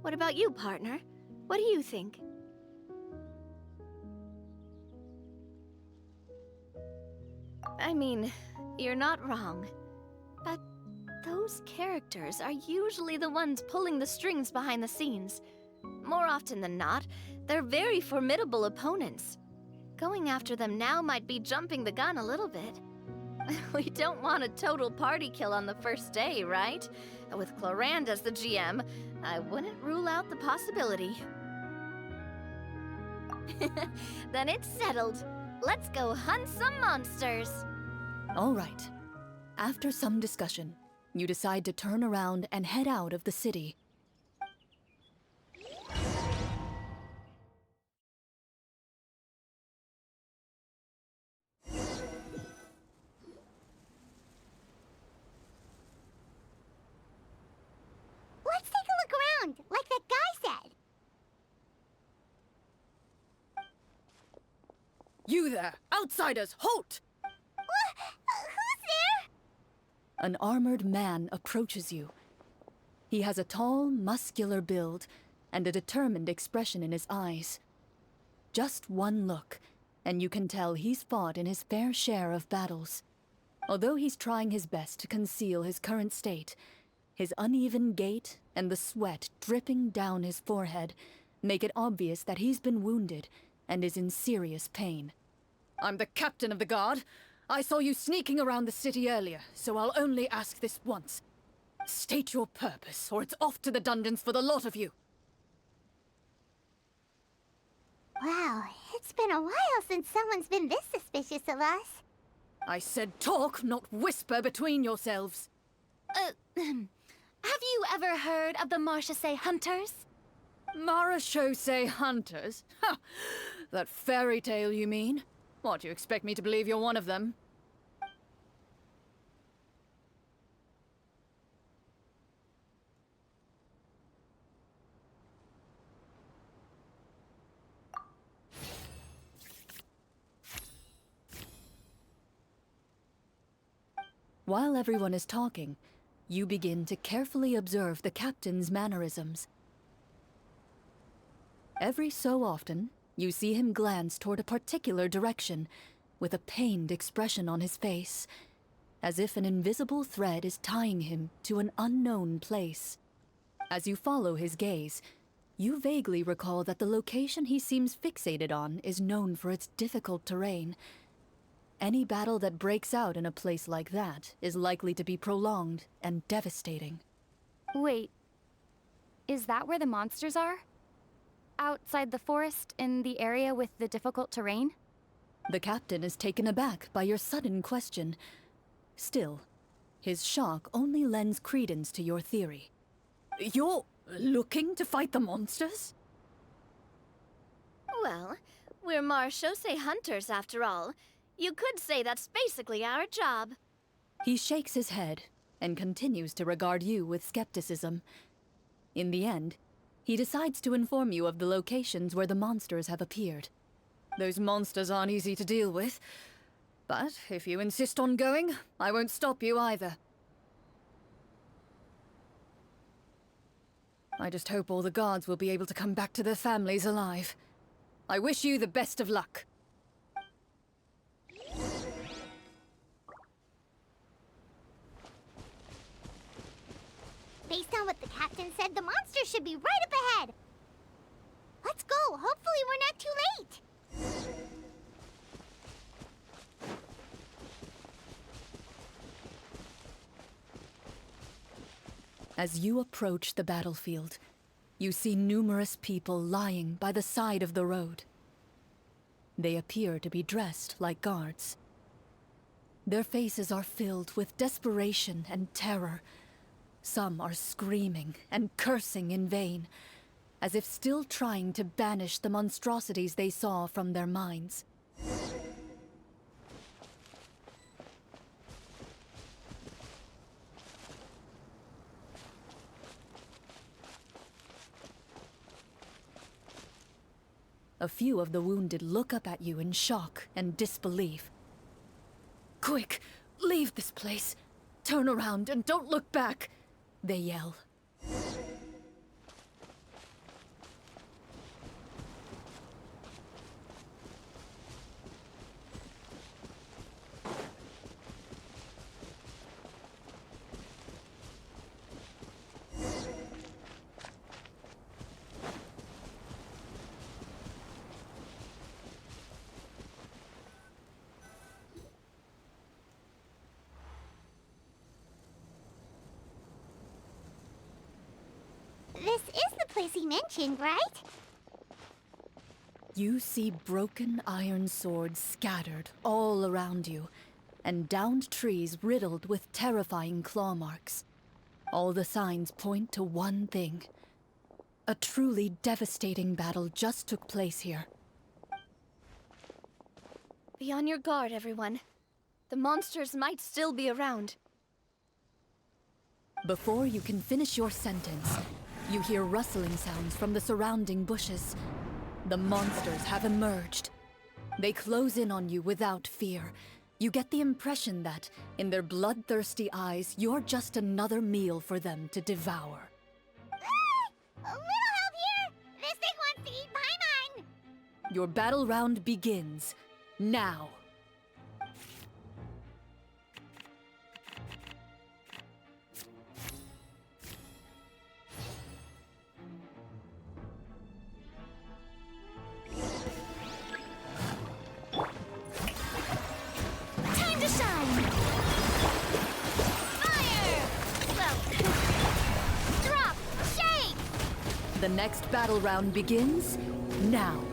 What about you, partner? What do you think? I mean, you're not wrong. But those characters are usually the ones pulling the strings behind the scenes. More often than not, they're very formidable opponents. Going after them now might be jumping the gun a little bit. We don't want a total party kill on the first day, right? With Clorinde as the GM, I wouldn't rule out the possibility. Then it's settled. Let's go hunt some monsters. All right. After some discussion, you decide to turn around and head out of the city. Let's take a look around, like that guy said. You there! Outsiders, halt! Who's there? An armored man approaches you. He has a tall, muscular build and a determined expression in his eyes. Just one look, and you can tell he's fought in his fair share of battles. Although he's trying his best to conceal his current state, his uneven gait and the sweat dripping down his forehead make it obvious that he's been wounded and is in serious pain. I'm the captain of the guard. I saw you sneaking around the city earlier, so I'll only ask this once. State your purpose, or it's off to the dungeons for the lot of you. Wow, it's been a while since someone's been this suspicious of us. I said talk, not whisper between yourselves. Have you ever heard of the Marechaussee Hunters? Marechaussee Hunters? Ha! That fairy tale, you mean? What, you expect me to believe you're one of them? While everyone is talking, you begin to carefully observe the captain's mannerisms. Every so often, you see him glance toward a particular direction, with a pained expression on his face, as if an invisible thread is tying him to an unknown place. As you follow his gaze, you vaguely recall that the location he seems fixated on is known for its difficult terrain. Any battle that breaks out in a place like that is likely to be prolonged and devastating. Wait, is that where the monsters are? Outside the forest, in the area with the difficult terrain? The captain is taken aback by your sudden question. Still, his shock only lends credence to your theory. You're looking to fight the monsters? Well, We're marechaussee hunters, after all. You could say that's basically our job. He shakes his head and continues to regard you with skepticism. In the end, he decides to inform you of the locations where the monsters have appeared. Those monsters aren't easy to deal with, but if you insist on going, I won't stop you either. I just hope all the guards will be able to come back to their families alive. I wish you the best of luck. Based on what the captain said, the monster should be right up ahead. Let's go. Hopefully we're not too late. As you approach the battlefield, you see numerous people lying by the side of the road. They appear to be dressed like guards. Their faces are filled with desperation and terror. Some are screaming and cursing in vain, as if still trying to banish the monstrosities they saw from their minds. A few of the wounded look up at you in shock and disbelief. "Quick, leave this place. Turn around and don't look back," they yell. This is the place he mentioned, right? You see broken iron swords scattered all around you, and downed trees riddled with terrifying claw marks. All the signs point to one thing. A truly devastating battle just took place here. Be on your guard, everyone. The monsters might still be around. Before you can finish your sentence, you hear rustling sounds from the surrounding bushes. The monsters have emerged. They close in on you without fear. You get the impression that, in their bloodthirsty eyes, you're just another meal for them to devour. A little help here! This thing wants to eat Paimon! Your battle round begins now. Time to shine! Fire! Well, drop! Shake! The next battle round begins now.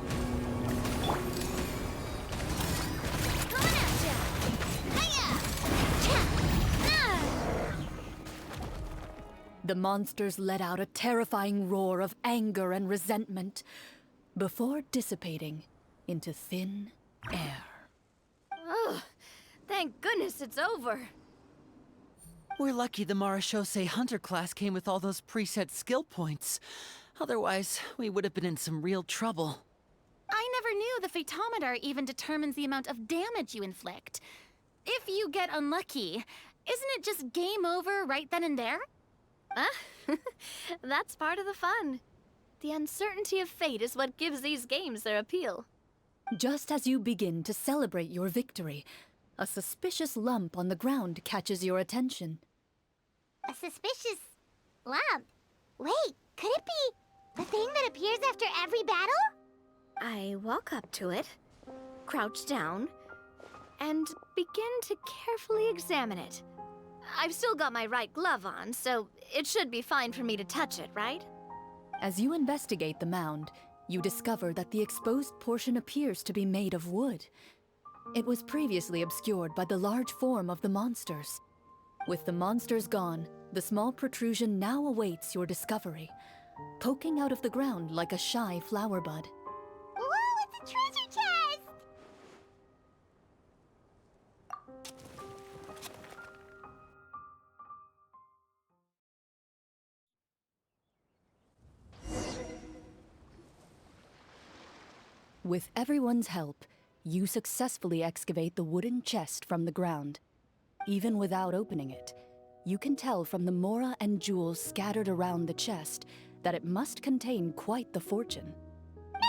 Coming at ya! Hiya! Cha! The monsters let out a terrifying roar of anger and resentment before dissipating into thin air. Oh, thank goodness it's over. We're lucky the marechaussee hunter class came with all those preset skill points. Otherwise, we would have been in some real trouble. I never knew the photometer even determines the amount of damage you inflict. If you get unlucky, isn't it just game over right then and there? That's part of the fun. The uncertainty of fate is what gives these games their appeal. Just as you begin to celebrate your victory, a suspicious lump on the ground catches your attention. A suspicious lump. Wait, could it be the thing that appears after every battle? I walk up to it, crouch down, and begin to carefully examine it. I've still got my right glove on, so it should be fine for me to touch it, right? As you investigate the mound, you discover that the exposed portion appears to be made of wood. It was previously obscured by the large form of the monsters. With the monsters gone, the small protrusion now awaits your discovery, poking out of the ground like a shy flower bud. Whoa, it's a treasure With everyone's help, you successfully excavate the wooden chest from the ground. Even without opening it, you can tell from the mora and jewels scattered around the chest that it must contain quite the fortune.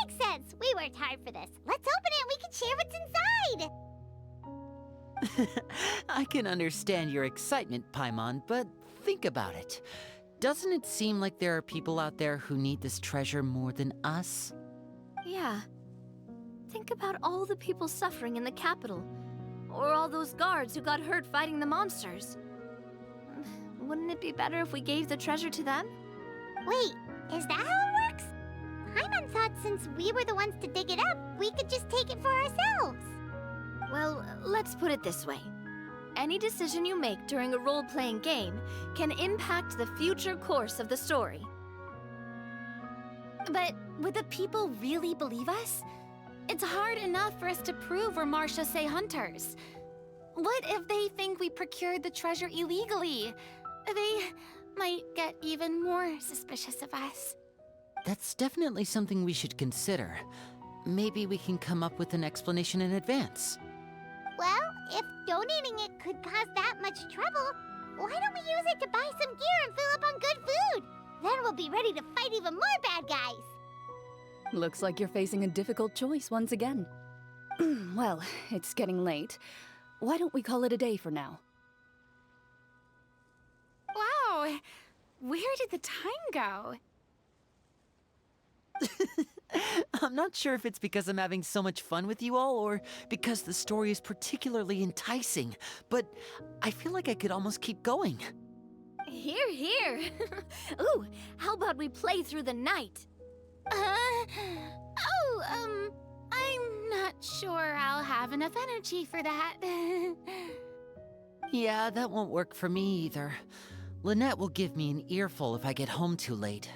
Makes sense. We worked hard for this. Let's open it and we can share what's inside. I can understand your excitement, Paimon, but think about it. Doesn't it seem like there are people out there who need this treasure more than us? Yeah. Think about all the people suffering in the capital. Or all those guards who got hurt fighting the monsters. Wouldn't it be better if we gave the treasure to them? Wait, is that how it works? Paimon thought since we were the ones to dig it up, we could just take it for ourselves. Well, let's put it this way. Any decision you make during a role-playing game can impact the future course of the story. But would the people really believe us? It's hard enough for us to prove we're Marchese hunters. What if they think we procured the treasure illegally? They might get even more suspicious of us. That's definitely something we should consider. Maybe we can come up with an explanation in advance. Well, if donating it could cause that much trouble, why don't we use it to buy some gear and fill up on good food? Then we'll be ready to fight even more bad guys. Looks like you're facing a difficult choice once again. Well, it's getting late. Why don't we call it a day for now? Wow, where did the time go? I'm not sure if it's because I'm having so much fun with you all or because the story is particularly enticing, but I feel like I could almost keep going. Here, here. Ooh, how about we play through the night? I'm not sure I'll have enough energy for that. Yeah, that won't work for me either. Lynette will give me an earful if I get home too late.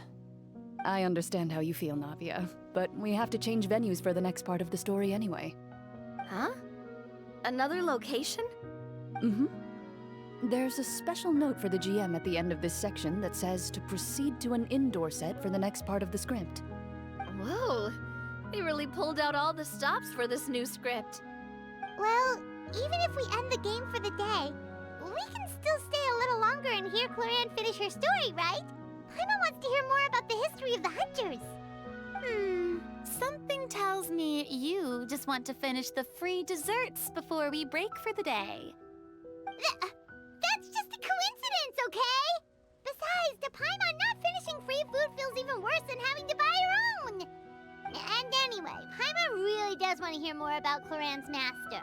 I understand how you feel, Navia, but we have to change venues for the next part of the story anyway. Huh? Another location? Mm-hmm. There's a special note for the GM at the end of this section that says to proceed to an indoor set for the next part of the script. Whoa, they really pulled out all the stops for this new script. Well, even if we end the game for the day, we can still stay a little longer and hear Clorinde finish her story, right? Paimon wants to hear more about the history of the hunters. Something tells me you just want to finish the free desserts before we break for the day. That's just a coincidence, okay? Besides, to Paimon, not finishing free food feels even worse than having to buy her own. And anyway, Paimon really does want to hear more about Clorinde's master.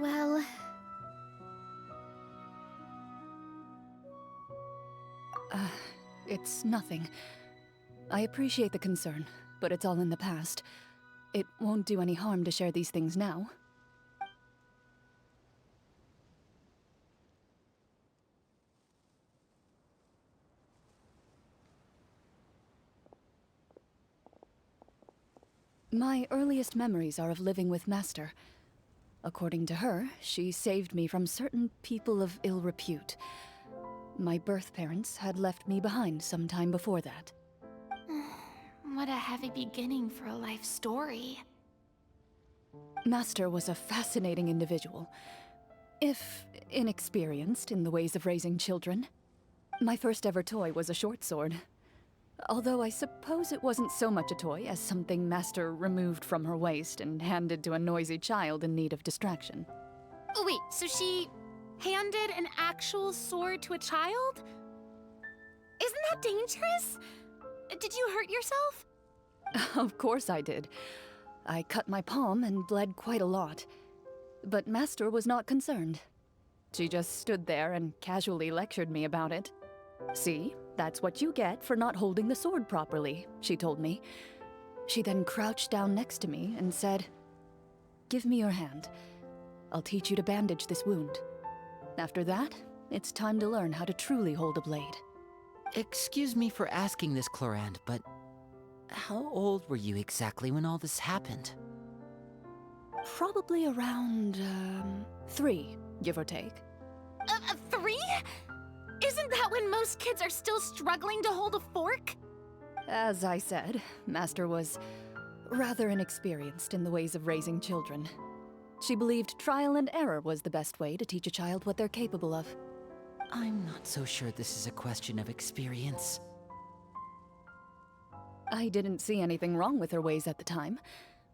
Well... It's nothing. I appreciate the concern, but it's all in the past. It won't do any harm to share these things now. My earliest memories are of living with Master. According to her, she saved me from certain people of ill repute. My birth parents had left me behind some time before that. What a heavy beginning for a life story. Master was a fascinating individual, if inexperienced in the ways of raising children. My first ever toy was a short sword. Although I suppose it wasn't so much a toy as something Master removed from her waist and handed to a noisy child in need of distraction. Oh wait, so she handed an actual sword to a child? Isn't that dangerous? Did you hurt yourself? Of course I did. I cut my palm and bled quite a lot. But Master was not concerned. She just stood there and casually lectured me about it. See, that's what you get for not holding the sword properly, she told me. She then crouched down next to me and said, "Give me your hand. I'll teach you to bandage this wound. After that, it's time to learn how to truly hold a blade." Excuse me for asking this, Clorinde, but how old were you exactly when all this happened? Probably around, 3, give or take. 3? Isn't that when most kids are still struggling to hold a fork? As I said, Master was, rather inexperienced in the ways of raising children. She believed trial and error was the best way to teach a child what they're capable of. I'm not so sure this is a question of experience. I didn't see anything wrong with her ways at the time.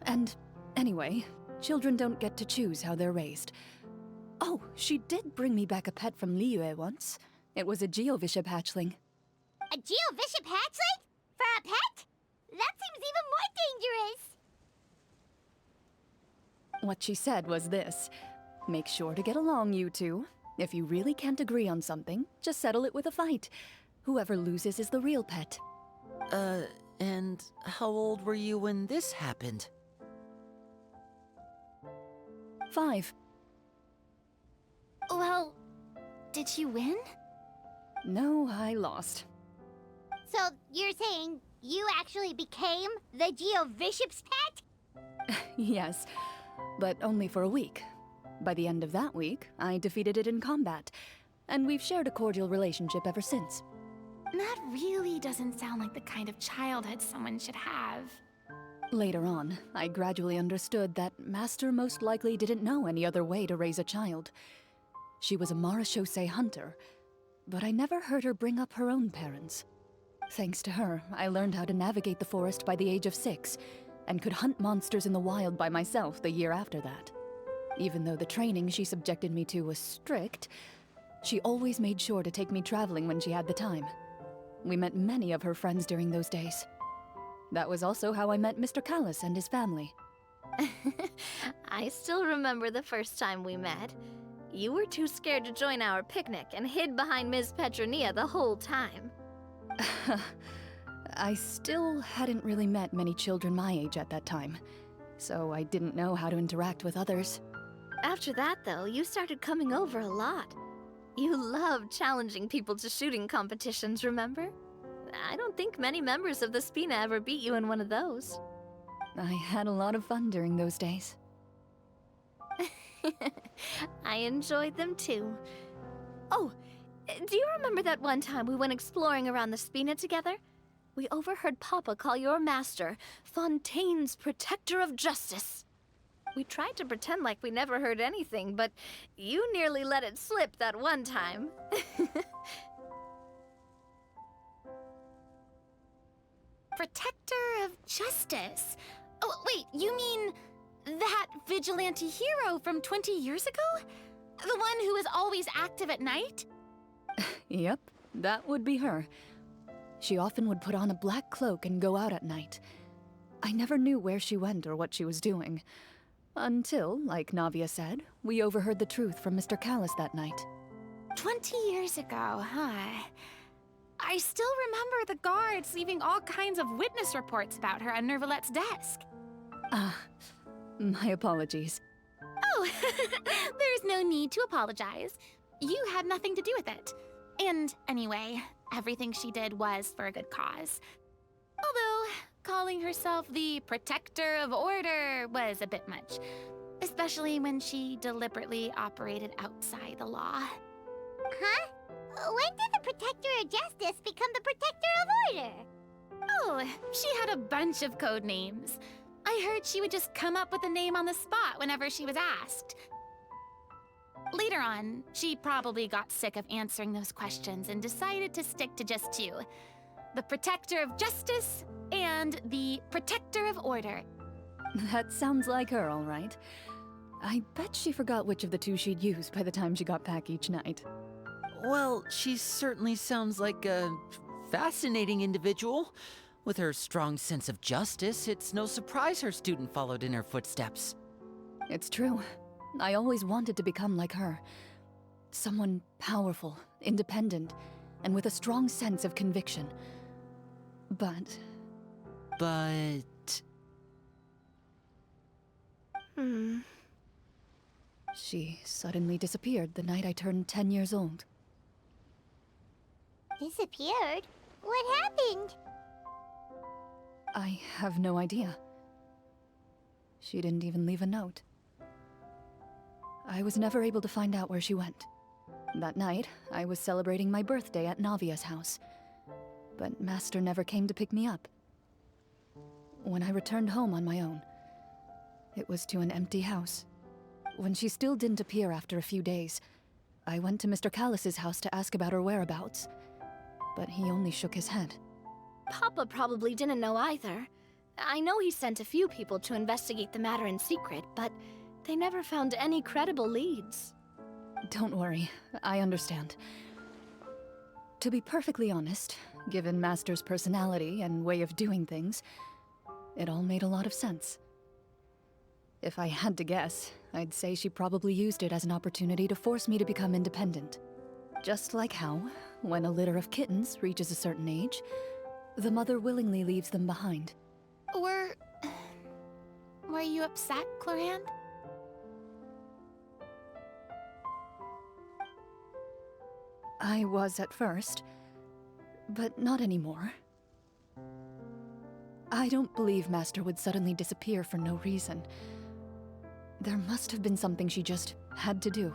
And anyway, children don't get to choose how they're raised. Oh, she did bring me back a pet from Liyue once. It was a Geovishap hatchling. A Geovishap hatchling? For a pet? That seems even more dangerous! What she said was this: make sure to get along, you two. If you really can't agree on something, just settle it with a fight. Whoever loses is the real pet. And how old were you when this happened? 5. Well, did you win? No, I lost. So, you're saying you actually became the Geovishap's pet? Yes, but only for a week. By the end of that week, I defeated it in combat, and we've shared a cordial relationship ever since. That really doesn't sound like the kind of childhood someone should have. Later on, I gradually understood that Master most likely didn't know any other way to raise a child. She was a Marachose hunter, but I never heard her bring up her own parents. Thanks to her, I learned how to navigate the forest by the age of 6, and could hunt monsters in the wild by myself the year after that. Even though the training she subjected me to was strict, she always made sure to take me traveling when she had the time. We met many of her friends during those days. That was also how I met Mr. Callis and his family. I still remember the first time we met. You were too scared to join our picnic and hid behind Ms. Petronia the whole time. I still hadn't really met many children my age at that time, so I didn't know how to interact with others. After that, though, you started coming over a lot. You loved challenging people to shooting competitions, remember? I don't think many members of the Spina ever beat you in one of those. I had a lot of fun during those days. I enjoyed them too. Oh, do you remember that one time we went exploring around the Spina together? We overheard Papa call your master Fontaine's Protector of Justice. We tried to pretend like we never heard anything, but you nearly let it slip that one time. Protector of Justice? Oh, wait, you mean that vigilante hero from 20 years ago? The one who is always active at night? Yep, that would be her. She often would put on a black cloak and go out at night. I never knew where she went or what she was doing. Until, like Navia said, we overheard the truth from Mr. Callis that night. 20 years ago, huh? I still remember the guards leaving all kinds of witness reports about her on Nervalette's desk. My apologies. Oh, there's no need to apologize. You had nothing to do with it. And anyway, everything she did was for a good cause. Although, calling herself the Protector of Order was a bit much. Especially when she deliberately operated outside the law. Huh? When did the Protector of Justice become the Protector of Order? Oh, she had a bunch of code names. I heard she would just come up with a name on the spot whenever she was asked. Later on, she probably got sick of answering those questions and decided to stick to just 2. The Protector of Justice and the Protector of Order. That sounds like her, all right. I bet she forgot which of the 2 she'd use by the time she got back each night. Well, she certainly sounds like a fascinating individual. With her strong sense of justice, it's no surprise her student followed in her footsteps. It's true. I always wanted to become like her. Someone powerful, independent, and with a strong sense of conviction. But... She suddenly disappeared the night I turned 10 years old. Disappeared? What happened? I have no idea. She didn't even leave a note. I was never able to find out where she went. That night, I was celebrating my birthday at Navia's house. But Master never came to pick me up. when I returned home on my own. It was to an empty house. When she still didn't appear after a few days, I went to Mr. Callus's house to ask about her whereabouts, but he only shook his head. Papa probably didn't know either. I know he sent a few people to investigate the matter in secret, but they never found any credible leads. Don't worry, I understand. To be perfectly honest, given Master's personality and way of doing things, it all made a lot of sense. If I had to guess, I'd say she probably used it as an opportunity to force me to become independent. Just like how, when a litter of kittens reaches a certain age, the mother willingly leaves them behind. Were you upset, Clorinde? I was at first, but not anymore. I don't believe Master would suddenly disappear for no reason. There must have been something she just had to do.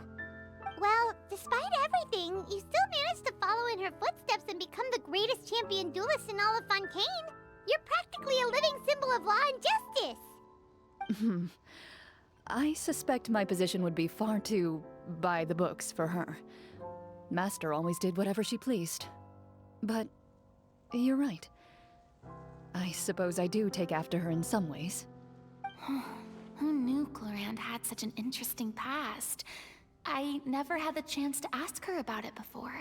Well, despite everything, you still managed to follow in her footsteps and become the greatest champion duelist in all of Fontaine. You're practically a living symbol of law and justice. I suspect my position would be far too by the books for her. Master always did whatever she pleased. But you're right. I suppose I do take after her in some ways. Who knew Clorinde had such an interesting past? I never had the chance to ask her about it before.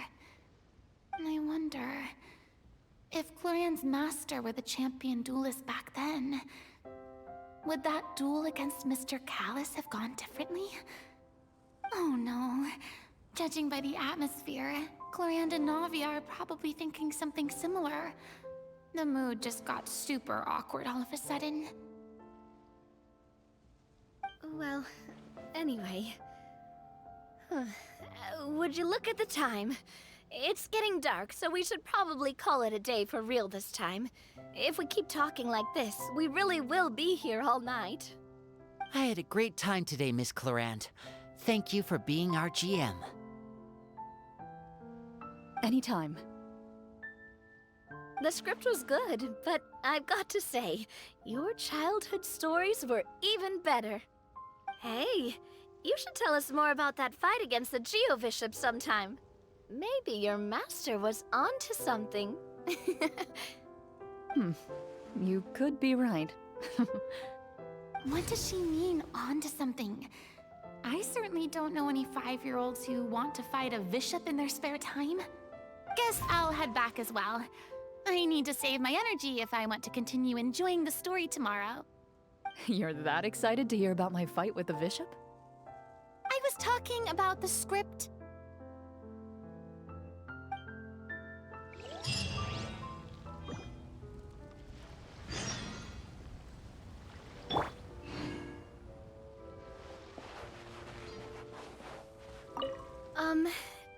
And I wonder... if Clorinde's master were the champion duelist back then, would that duel against Mr. Callus have gone differently? Oh no. Judging by the atmosphere, Clorinde and Navia are probably thinking something similar. The mood just got super awkward all of a sudden. Well, anyway... would you look at the time? It's getting dark, so we should probably call it a day for real this time. If we keep talking like this, we really will be here all night. I had a great time today, Miss Clorinde. Thank you for being our GM. Anytime. The script was good, but I've got to say, your childhood stories were even better. Hey, you should tell us more about that fight against the Geo-Bishop sometime. Maybe your master was onto something. You could be right. What does she mean, onto something? I certainly don't know any 5-year-olds who want to fight a bishop in their spare time. Guess I'll head back as well. I need to save my energy if I want to continue enjoying the story tomorrow. You're that excited to hear about my fight with the bishop? I was talking about the script.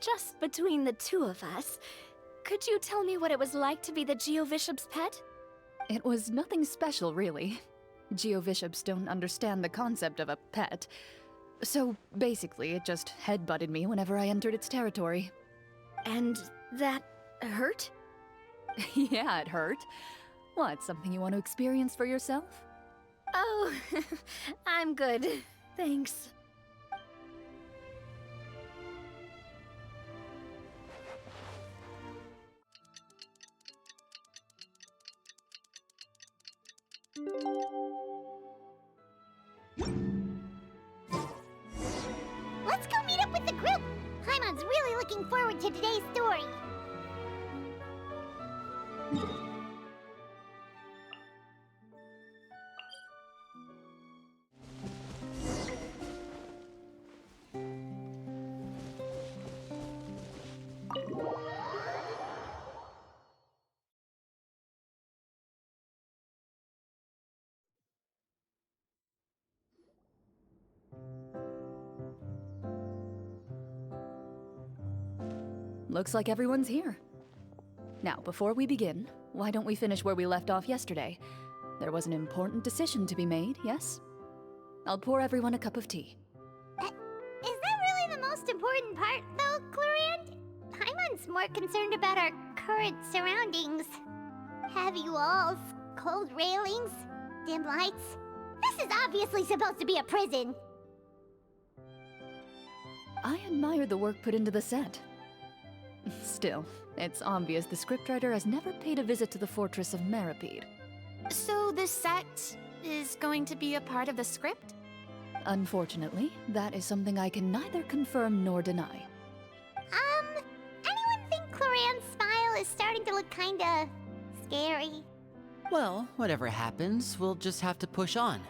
Just between the two of us, could you tell me what it was like to be the Geo-Bishop's pet? It was nothing special, really. Geo-Bishops don't understand the concept of a pet. So basically, it just headbutted me whenever I entered its territory. And that hurt? Yeah, it hurt. What, something you want to experience for yourself? Oh, I'm good. Thanks. Let's go meet up with the group! Paimon's really looking forward to today's story. Looks like everyone's here. Now, before we begin, why don't we finish where we left off yesterday? There was an important decision to be made, yes? I'll pour everyone a cup of tea. Is that really the most important part, though, Clorinde? Paimon's more concerned about our current surroundings. Heavy walls, cold railings, Dim lights. This is obviously supposed to be a prison. I admire the work put into the set. Still, it's obvious the scriptwriter has never paid a visit to the fortress of Rapperia. So this set is going to be a part of the script? Unfortunately, that is something I can neither confirm nor deny. Anyone think Clorinde's smile is starting to look kinda scary? Well, whatever happens, we'll just have to push on.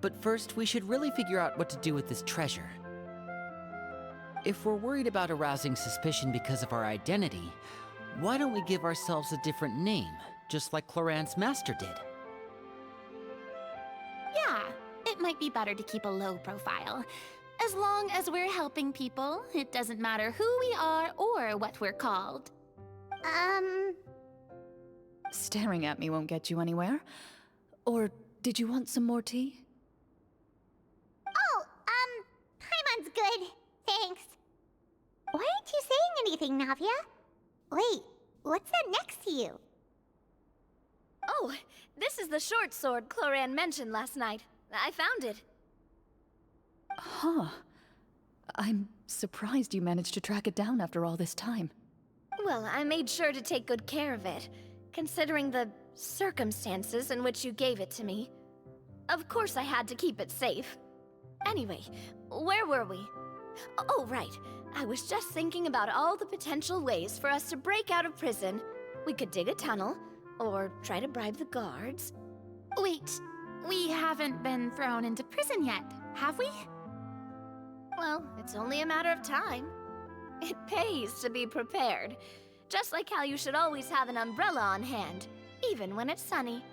But first, we should really figure out what to do with this treasure. If we're worried about arousing suspicion because of our identity, why don't we give ourselves a different name, just like Clorinde's master did? Yeah, it might be better to keep a low profile. As long as we're helping people, it doesn't matter who we are or what we're called. Staring at me won't get you anywhere. Or did you want some more tea? Oh, Paimon's good. Thanks. Why aren't you saying anything, Navia? Wait, what's that next to you? Oh, this is the short sword Clorinde mentioned last night. I found it. Huh. I'm surprised you managed to track it down after all this time. Well, I made sure to take good care of it, considering the circumstances in which you gave it to me. Of course I had to keep it safe. Anyway, where were we? Oh, right. I was just thinking about all the potential ways for us to break out of prison. We could dig a tunnel, or try to bribe the guards. Wait, we haven't been thrown into prison yet, have we? Well, it's only a matter of time. It pays to be prepared. Just like how you should always have an umbrella on hand, even when it's sunny.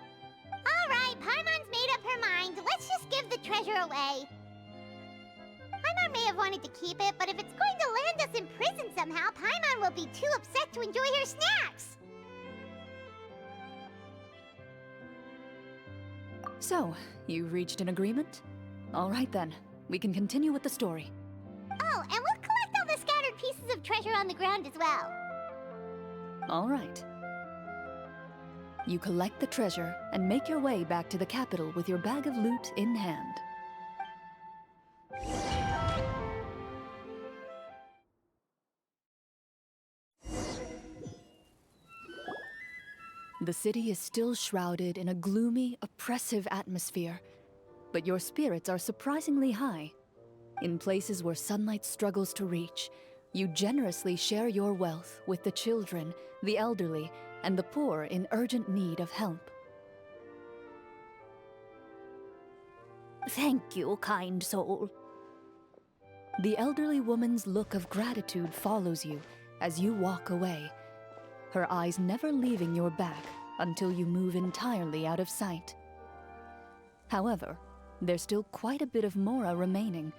Alright, Paimon's made up her mind. Let's just give the treasure away. Paimon may have wanted to keep it, but if it's going to land us in prison somehow, Paimon will be too upset to enjoy her snacks. So, you reached an agreement? All right then, we can continue with the story. Oh, and we'll collect all the scattered pieces of treasure on the ground as well. All right. You collect the treasure and make your way back to the capital with your bag of loot in hand. The city is still shrouded in a gloomy, oppressive atmosphere, but your spirits are surprisingly high. In places where sunlight struggles to reach, you generously share your wealth with the children, the elderly, and the poor in urgent need of help. Thank you, kind soul. The elderly woman's look of gratitude follows you as you walk away, her eyes never leaving your back until you move entirely out of sight. However, there's still quite a bit of Mora remaining.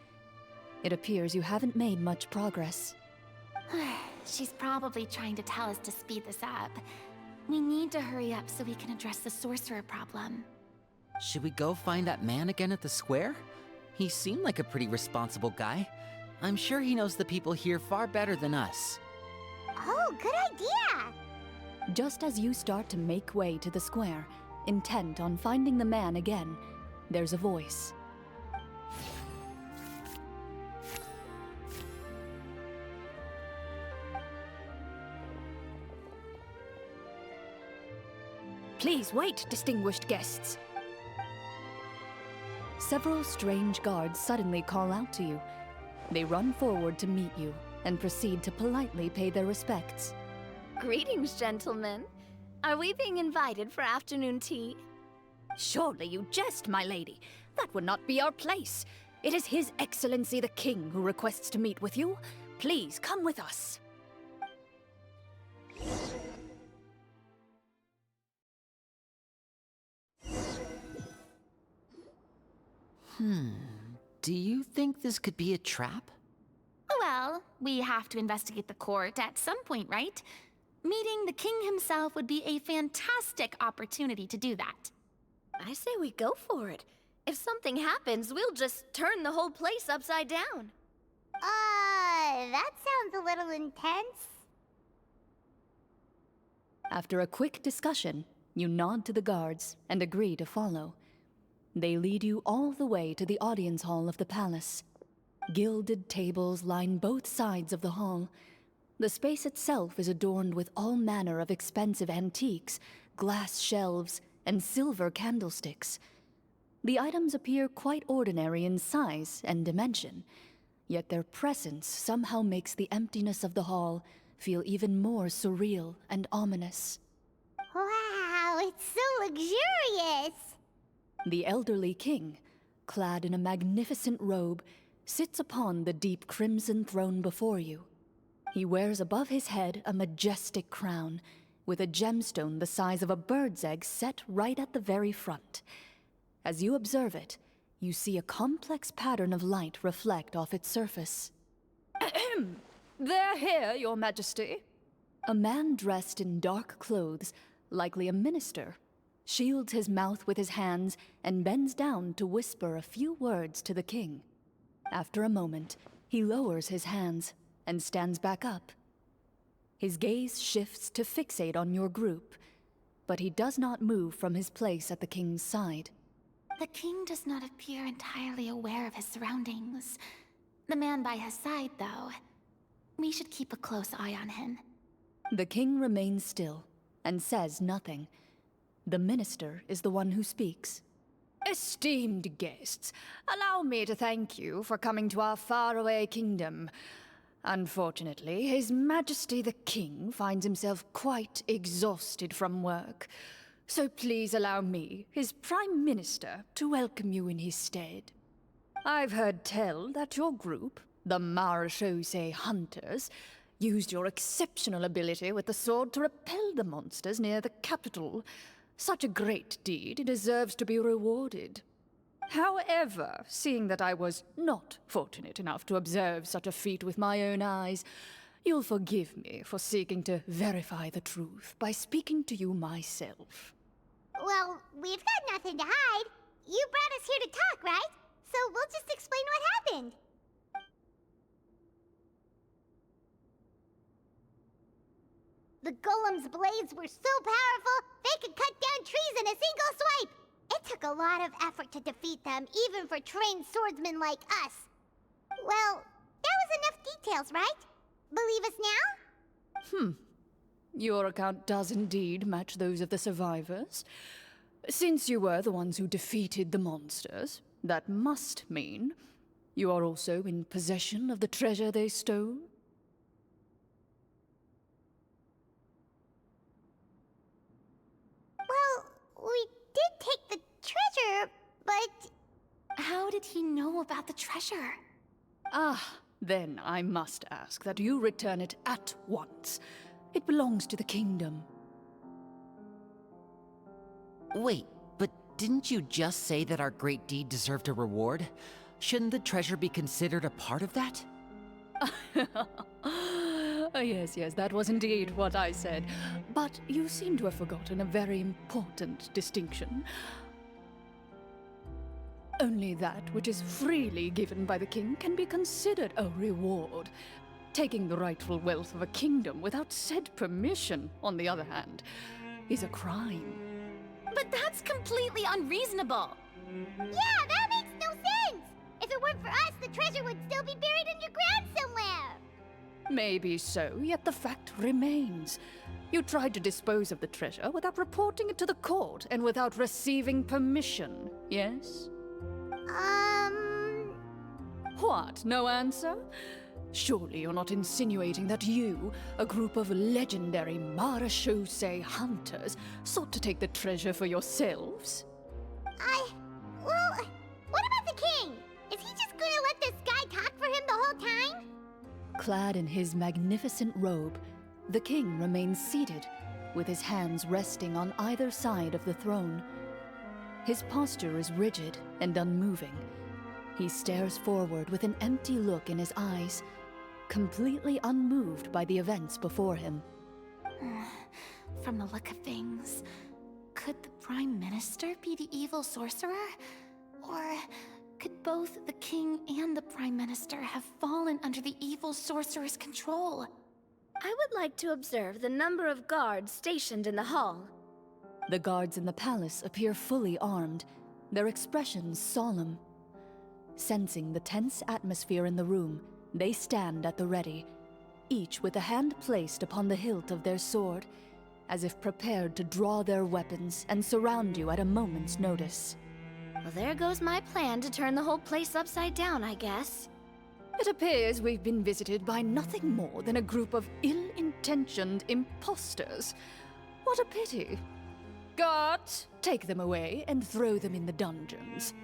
It appears you haven't made much progress. She's probably trying to tell us to speed this up. We need to hurry up so we can address the sorcerer problem. Should we go find that man again at the square? He seemed like a pretty responsible guy. I'm sure he knows the people here far better than us. Oh, good idea! Just as you start to make way to the square, intent on finding the man again, there's a voice. Please wait, distinguished guests. Several strange guards suddenly call out to you. They run forward to meet you and proceed to politely pay their respects. Greetings, gentlemen. Are we being invited for afternoon tea? Surely you jest, my lady. That would not be our place. It is His Excellency the King who requests to meet with you. Please come with us. Do you think this could be a trap? Well, we have to investigate the court at some point, right? Meeting the king himself would be a fantastic opportunity to do that. I say we go for it. If something happens, we'll just turn the whole place upside down. That sounds a little intense. After a quick discussion, you nod to the guards and agree to follow. They lead you all the way to the audience hall of the palace. Gilded tables line both sides of the hall. The space itself is adorned with all manner of expensive antiques, glass shelves, and silver candlesticks. The items appear quite ordinary in size and dimension, yet their presence somehow makes the emptiness of the hall feel even more surreal and ominous. Wow, it's so luxurious! The elderly king, clad in a magnificent robe, sits upon the deep crimson throne before you. He wears above his head a majestic crown, with a gemstone the size of a bird's egg set right at the very front. As you observe it, you see a complex pattern of light reflect off its surface. They're here, Your Majesty. A man dressed in dark clothes, likely a minister, shields his mouth with his hands and bends down to whisper a few words to the king. After a moment, he lowers his hands and stands back up. His gaze shifts to fixate on your group, but he does not move from his place at the king's side. The king does not appear entirely aware of his surroundings. The man by his side, though. We should keep a close eye on him. The king remains still and says nothing. The minister is the one who speaks. Esteemed guests, allow me to thank you for coming to our faraway kingdom. Unfortunately, His Majesty the King finds himself quite exhausted from work. So please allow me, his Prime Minister, to welcome you in his stead. I've heard tell that your group, the Marechaussee Hunters, used your exceptional ability with the sword to repel the monsters near the capital. Such a great deed deserves to be rewarded. However, seeing that I was not fortunate enough to observe such a feat with my own eyes, you'll forgive me for seeking to verify the truth by speaking to you myself. Well, we've got nothing to hide. You brought us here to talk, right? So we'll just explain what happened. The golem's blades were so powerful, they could cut down trees in a single swipe! It took a lot of effort to defeat them, even for trained swordsmen like us. Well, that was enough details, right? Believe us now? Your account does indeed match those of the survivors. Since you were the ones who defeated the monsters, that must mean you are also in possession of the treasure they stole? Well, we did take the treasure, but... How did he know about the treasure? Then I must ask that you return it at once. It belongs to the kingdom. Wait, but didn't you just say that our great deed deserved a reward? Shouldn't the treasure be considered a part of that? Yes, that was indeed what I said. But you seem to have forgotten a very important distinction. Only that which is freely given by the king can be considered a reward. Taking the rightful wealth of a kingdom without said permission, on the other hand, is a crime. But that's completely unreasonable! Yeah, that makes no sense! If it weren't for us, the treasure would still be buried underground somewhere! Maybe so, yet the fact remains. You tried to dispose of the treasure without reporting it to the court and without receiving permission, yes? What, no answer? Surely you're not insinuating that you, a group of legendary Marechaussee hunters, sought to take the treasure for yourselves? Well, what about the king? Is he just gonna let this guy talk for him the whole time? Clad in his magnificent robe, the king remains seated, with his hands resting on either side of the throne. His posture is rigid and unmoving. He stares forward with an empty look in his eyes, completely unmoved by the events before him. From the look of things, could the Prime Minister be the evil sorcerer? Or could both the King and the Prime Minister have fallen under the evil sorcerer's control? I would like to observe the number of guards stationed in the hall. The guards in the palace appear fully armed. their expressions solemn. Sensing the tense atmosphere in the room, they stand at the ready, each with a hand placed upon the hilt of their sword, as if prepared to draw their weapons and surround you at a moment's notice. Well, there goes my plan to turn the whole place upside down, I guess. It appears we've been visited by nothing more than a group of ill-intentioned imposters. What a pity. Guards, take them away and throw them in the dungeons.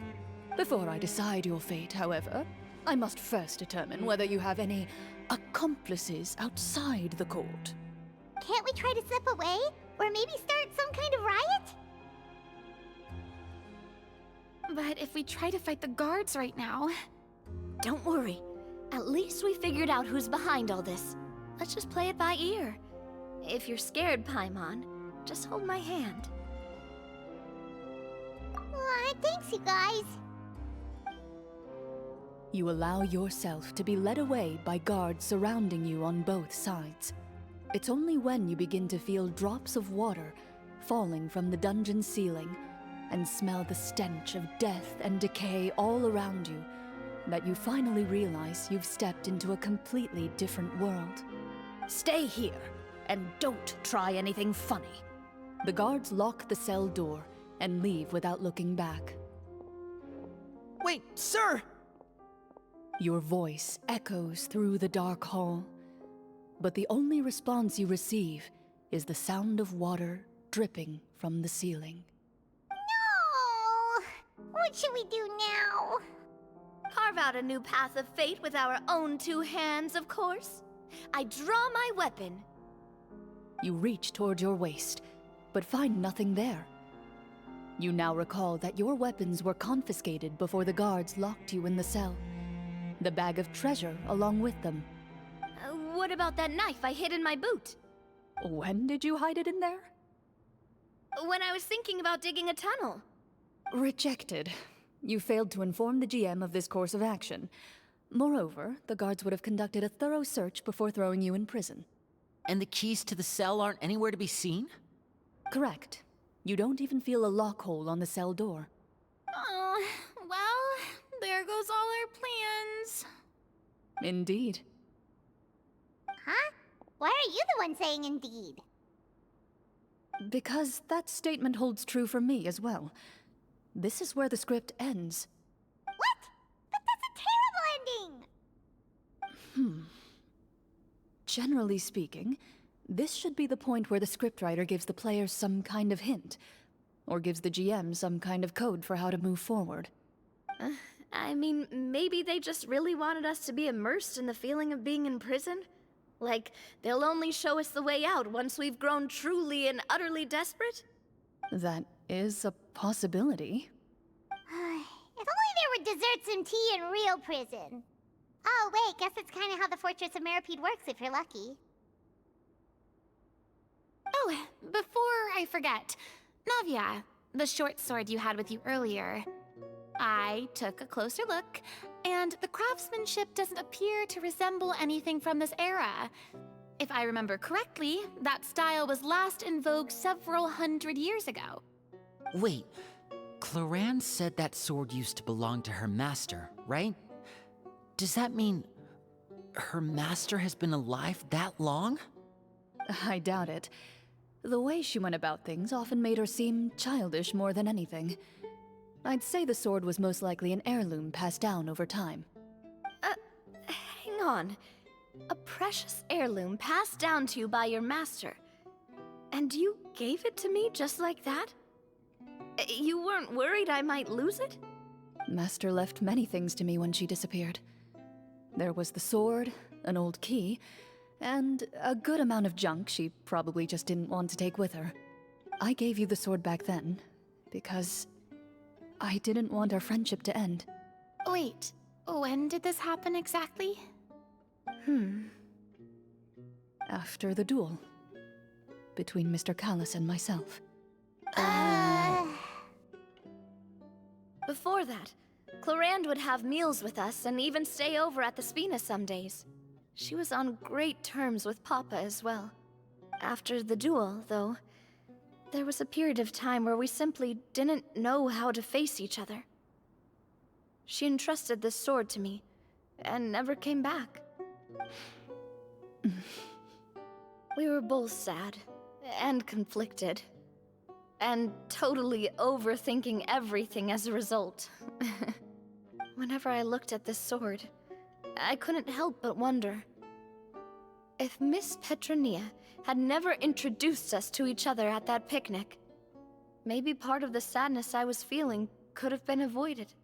Before I decide your fate, however, I must first determine whether you have any accomplices outside the court. Can't we try to slip away? Or maybe start some kind of riot? But if we try to fight the guards right now... Don't worry. At least we figured out who's behind all this. Let's just play it by ear. If you're scared, Paimon, just hold my hand. Aw, thanks, you guys. You allow yourself to be led away by guards surrounding you on both sides. It's only when you begin to feel drops of water falling from the dungeon ceiling and smell the stench of death and decay all around you that you finally realize you've stepped into a completely different world. Stay here, and don't try anything funny. The guards lock the cell door and leave without looking back. Wait, sir! Your voice echoes through the dark hall, but the only response you receive is the sound of water dripping from the ceiling. No! What should we do now? Carve out a new path of fate with our own two hands, of course. I draw my weapon. You reach toward your waist, but find nothing there. You now recall that your weapons were confiscated before the guards locked you in the cell. The bag of treasure along with them. What about that knife I hid in my boot? When did you hide it in there? When I was thinking about digging a tunnel. Rejected. You failed to inform the GM of this course of action. Moreover, the guards would have conducted a thorough search before throwing you in prison. And the keys to the cell aren't anywhere to be seen? Correct. You don't even feel a lock hole on the cell door. Oh, well, there goes all our plans. Indeed. Huh? Why are you the one saying indeed? Because that statement holds true for me as well. This is where the script ends. What? But that's a terrible ending! Generally speaking, this should be the point where the scriptwriter gives the players some kind of hint, or gives the GM some kind of code for how to move forward. I mean, maybe they just really wanted us to be immersed in the feeling of being in prison? Like, they'll only show us the way out once we've grown truly and utterly desperate? That is a possibility. If only there were desserts and tea in real prison. Oh, wait, guess it's kind of how the Fortress of Meripede works if you're lucky. Oh, before I forget, Navia, the short sword you had with you earlier. I took a closer look, and the craftsmanship doesn't appear to resemble anything from this era. If I remember correctly, that style was last in vogue several hundred years ago. Wait, Clorinde said that sword used to belong to her master, right? Does that mean her master has been alive that long? I doubt it. The way she went about things often made her seem childish more than anything. I'd say the sword was most likely an heirloom passed down over time. Hang on. A precious heirloom passed down to you by your master. And you gave it to me just like that? You weren't worried I might lose it? Master left many things to me when she disappeared. There was the sword, an old key, and a good amount of junk she probably just didn't want to take with her. I gave you the sword back then, because I didn't want our friendship to end. Wait, when did this happen exactly? After the duel. Between Mr. Callis and myself. Before that, Clorinde would have meals with us and even stay over at the Spina some days. She was on great terms with Papa as well. After the duel, though, There was a period of time where we simply didn't know how to face each other. She entrusted this sword to me, and never came back. We were both sad, and conflicted, and totally overthinking everything as a result. Whenever I looked at this sword, I couldn't help but wonder if Miss Petronia had never introduced us to each other at that picnic. Maybe part of the sadness I was feeling could have been avoided.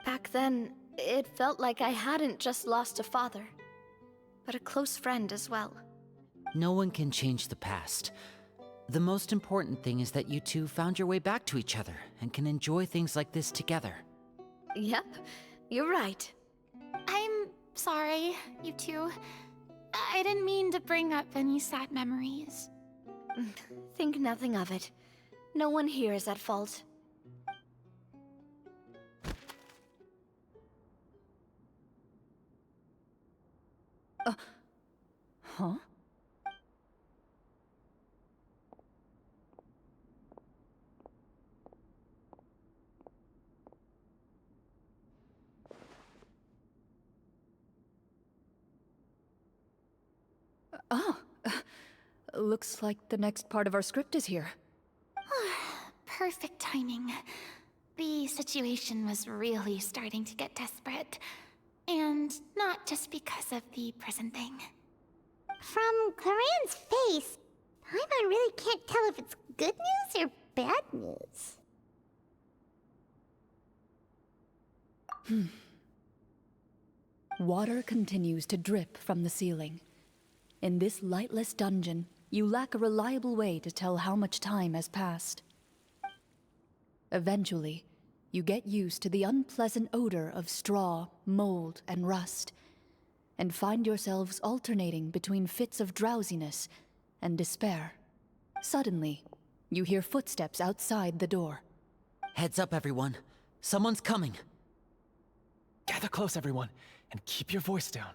Back then, it felt like I hadn't just lost a father, but a close friend as well. No one can change the past. The most important thing is that you two found your way back to each other and can enjoy things like this together. Yep, you're right. I'm sorry, you two. I didn't mean to bring up any sad memories. Think nothing of it. No one here is at fault. Huh? Oh, looks like the next part of our script is here. Perfect timing. The situation was really starting to get desperate. And not just because of the prison thing. From Clorinde's face, Paimon really can't tell if it's good news or bad news. Water continues to drip from the ceiling. In this lightless dungeon, you lack a reliable way to tell how much time has passed. Eventually, you get used to the unpleasant odor of straw, mold, and rust, and find yourselves alternating between fits of drowsiness and despair. Suddenly, you hear footsteps outside the door. Heads up, everyone. Someone's coming. Gather close, everyone, and keep your voice down.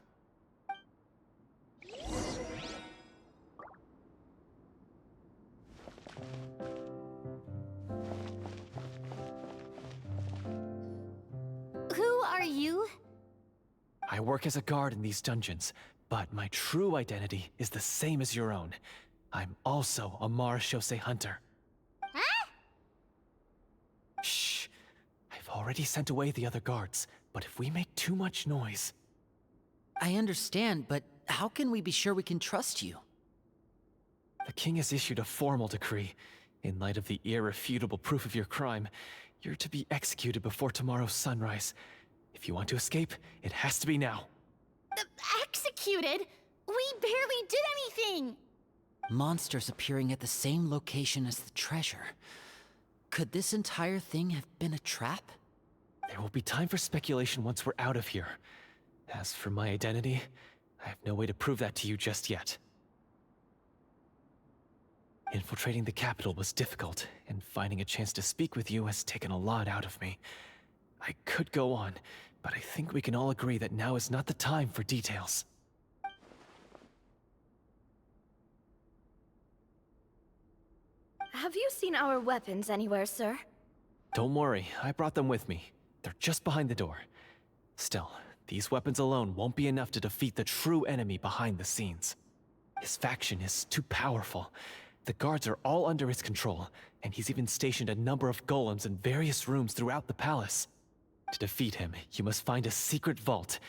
Who are you? I work as a guard in these dungeons, but my true identity is the same as your own. I'm also a Marashose hunter. Huh? Shh! I've already sent away the other guards, but if we make too much noise... I understand, but how can we be sure we can trust you? The king has issued a formal decree. In light of the irrefutable proof of your crime, you're to be executed before tomorrow's sunrise. If you want to escape, it has to be now. Executed? We barely did anything! Monsters appearing at the same location as the treasure. Could this entire thing have been a trap? There will be time for speculation once we're out of here. As for my identity, I have no way to prove that to you just yet. Infiltrating the capital was difficult, and finding a chance to speak with you has taken a lot out of me. I could go on, but I think we can all agree that now is not the time for details. Have you seen our weapons anywhere, sir? Don't worry, I brought them with me. They're just behind the door. Still, these weapons alone won't be enough to defeat the true enemy behind the scenes. His faction is too powerful. The guards are all under his control, and he's even stationed a number of golems in various rooms throughout the palace. To defeat him, you must find a secret vault.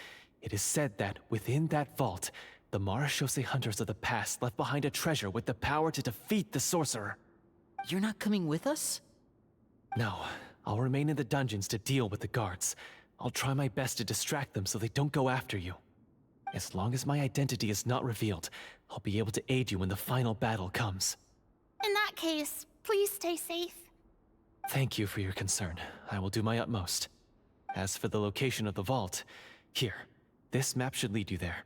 It is said that within that vault, the Marashose hunters of the past left behind a treasure with the power to defeat the sorcerer. You're not coming with us? No, I'll remain in the dungeons to deal with the guards. I'll try my best to distract them so they don't go after you. As long as my identity is not revealed, I'll be able to aid you when the final battle comes. In that case, please stay safe. Thank you for your concern. I will do my utmost. As for the location of the vault, here, this map should lead you there.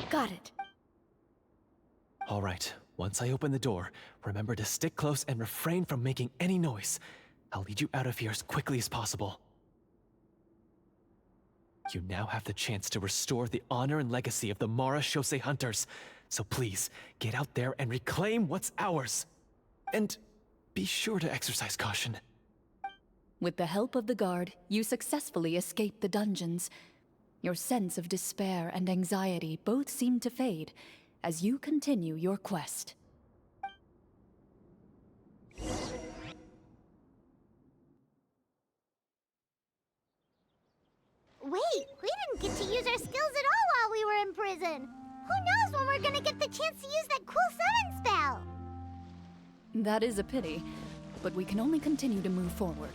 Got it. All right, once I open the door, remember to stick close and refrain from making any noise. I'll lead you out of here as quickly as possible. You now have the chance to restore the honor and legacy of the Mara Shosei Hunters. So please, get out there and reclaim what's ours. And be sure to exercise caution. With the help of the guard, you successfully escape the dungeons. Your sense of despair and anxiety both seem to fade as you continue your quest. Wait, we didn't get to use our skills at all while we were in prison. Who knows when we're gonna get the chance to use that cool summon spell? That is a pity, but we can only continue to move forward.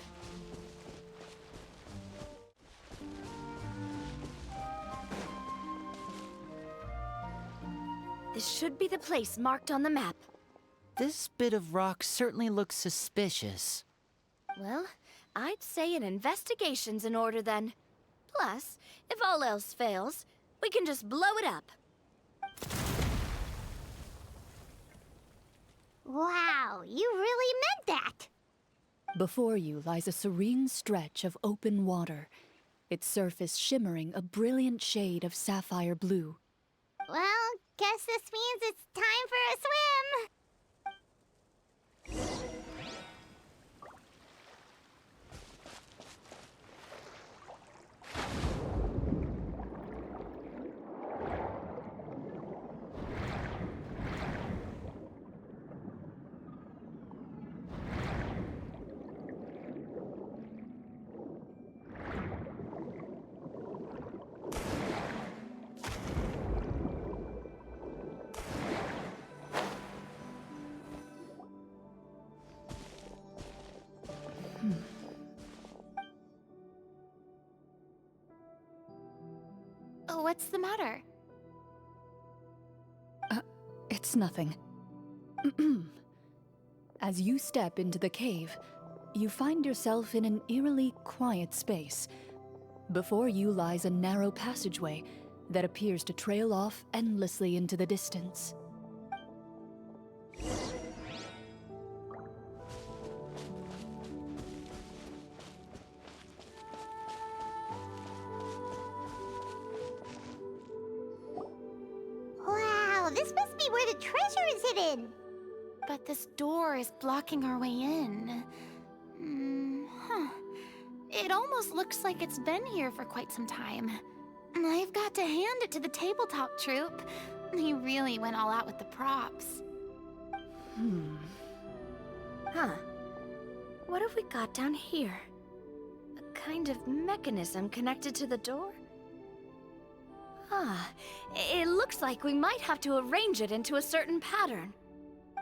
This should be the place marked on the map. This bit of rock certainly looks suspicious. Well, I'd say an investigation's in order then. Plus, if all else fails, we can just blow it up. Wow, you really meant that! Before you lies a serene stretch of open water, its surface shimmering a brilliant shade of sapphire blue. Well, guess this means it's time for a swim! Oh, what's the matter? It's nothing. As you step into the cave, you find yourself in an eerily quiet space. Before you lies a narrow passageway that appears to trail off endlessly into the distance. Wow, this must be where the treasure is hidden! But this door is blocking our way in. It almost looks like it's been here for quite some time. I've got to hand it to the tabletop troupe. They really went all out with the props. Huh. What have we got down here? A kind of mechanism connected to the door? Ah, it looks like we might have to arrange it into a certain pattern.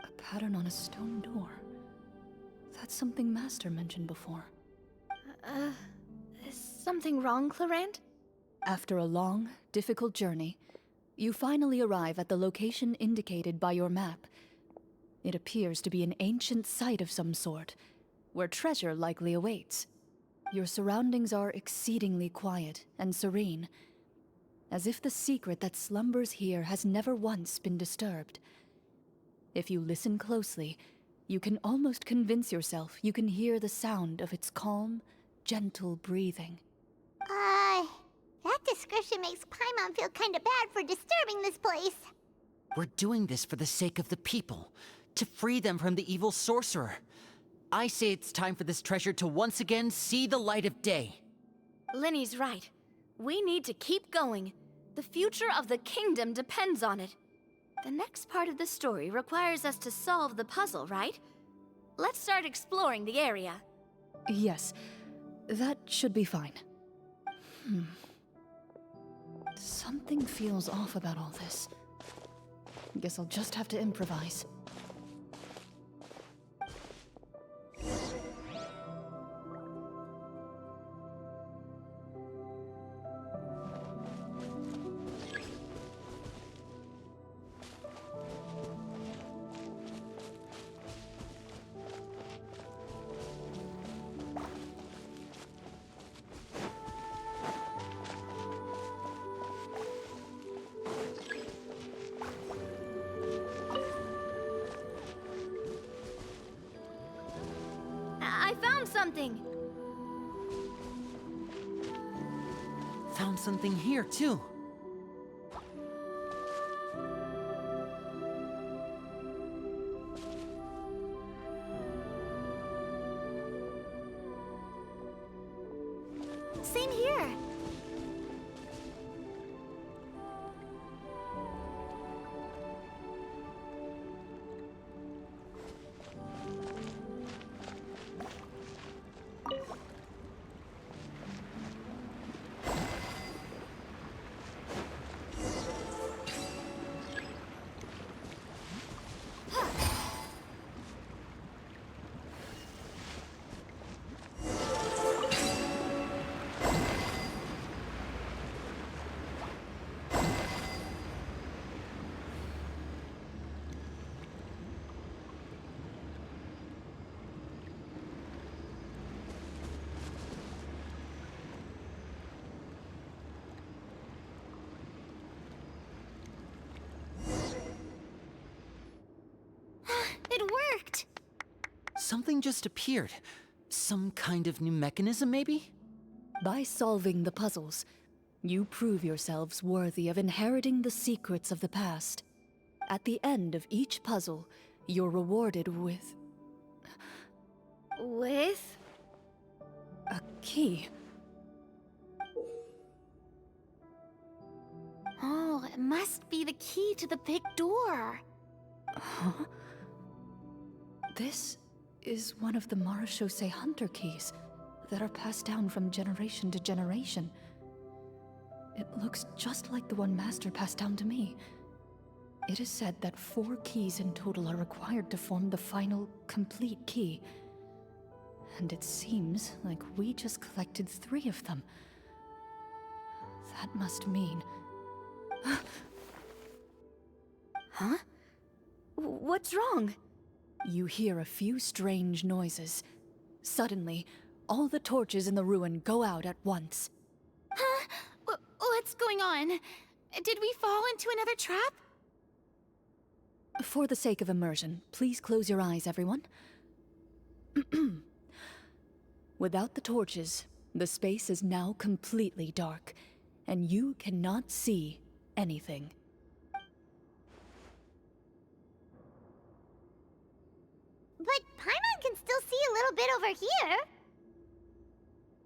A pattern on a stone door. That's something Master mentioned before. Is something wrong, Clorinde? After a long, difficult journey, you finally arrive at the location indicated by your map. It appears to be an ancient site of some sort, where treasure likely awaits. Your surroundings are exceedingly quiet and serene, as if the secret that slumbers here has never once been disturbed. If you listen closely, you can almost convince yourself you can hear the sound of its calm, gentle breathing. That description makes Paimon feel kinda bad for disturbing this place. We're doing this for the sake of the people, to free them from the evil sorcerer. I say it's time for this treasure to once again see the light of day. Linny's right. We need to keep going. The future of the kingdom depends on it. The next part of the story requires us to solve the puzzle, right? Let's start exploring the area. Yes, that should be fine. Something feels off about all this. Guess I'll just have to improvise. I found something! Found something here, too. Same here. It worked! Something just appeared. Some kind of new mechanism, maybe? By solving the puzzles, you prove yourselves worthy of inheriting the secrets of the past. At the end of each puzzle, you're rewarded with With? a key. Oh, it must be the key to the big door. Huh? This is one of the Marechaussee Hunter keys that are passed down from generation to generation. It looks just like the one Master passed down to me. It is said that 4 keys in total are required to form the final, complete key. And it seems like we just collected 3 of them. That must mean... Huh? What's wrong? You hear a few strange noises. Suddenly, all the torches in the ruin go out at once. Huh? What's going on? Did we fall into another trap? For the sake of immersion, please close your eyes, everyone. Without the torches, the space is now completely dark, and you cannot see anything. But Paimon can still see a little bit over here.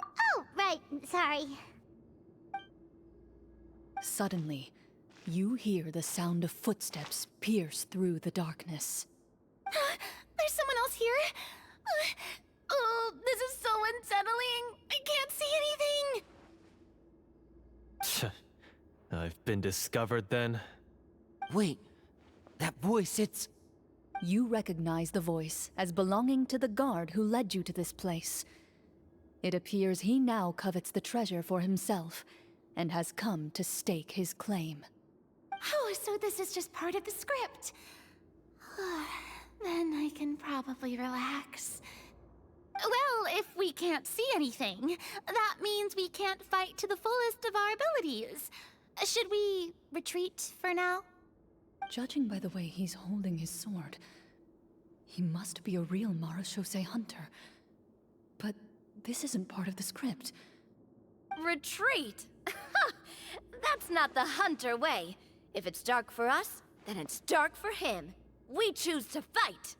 Oh, right. Sorry. Suddenly, you hear the sound of footsteps pierce through the darkness. There's someone else here? Oh, this is so unsettling. I can't see anything. I've been discovered then. Wait, that voice, it's... You recognize the voice as belonging to the guard who led you to this place. It appears he now covets the treasure for himself, and has come to stake his claim. Oh, so this is just part of the script. Then I can probably relax. Well, if we can't see anything, that means we can't fight to the fullest of our abilities. Should we retreat for now? Judging by the way he's holding his sword, he must be a real Marechaussee hunter. But this isn't part of the script. Retreat? That's not the hunter way. If it's dark for us, then it's dark for him. We choose to fight.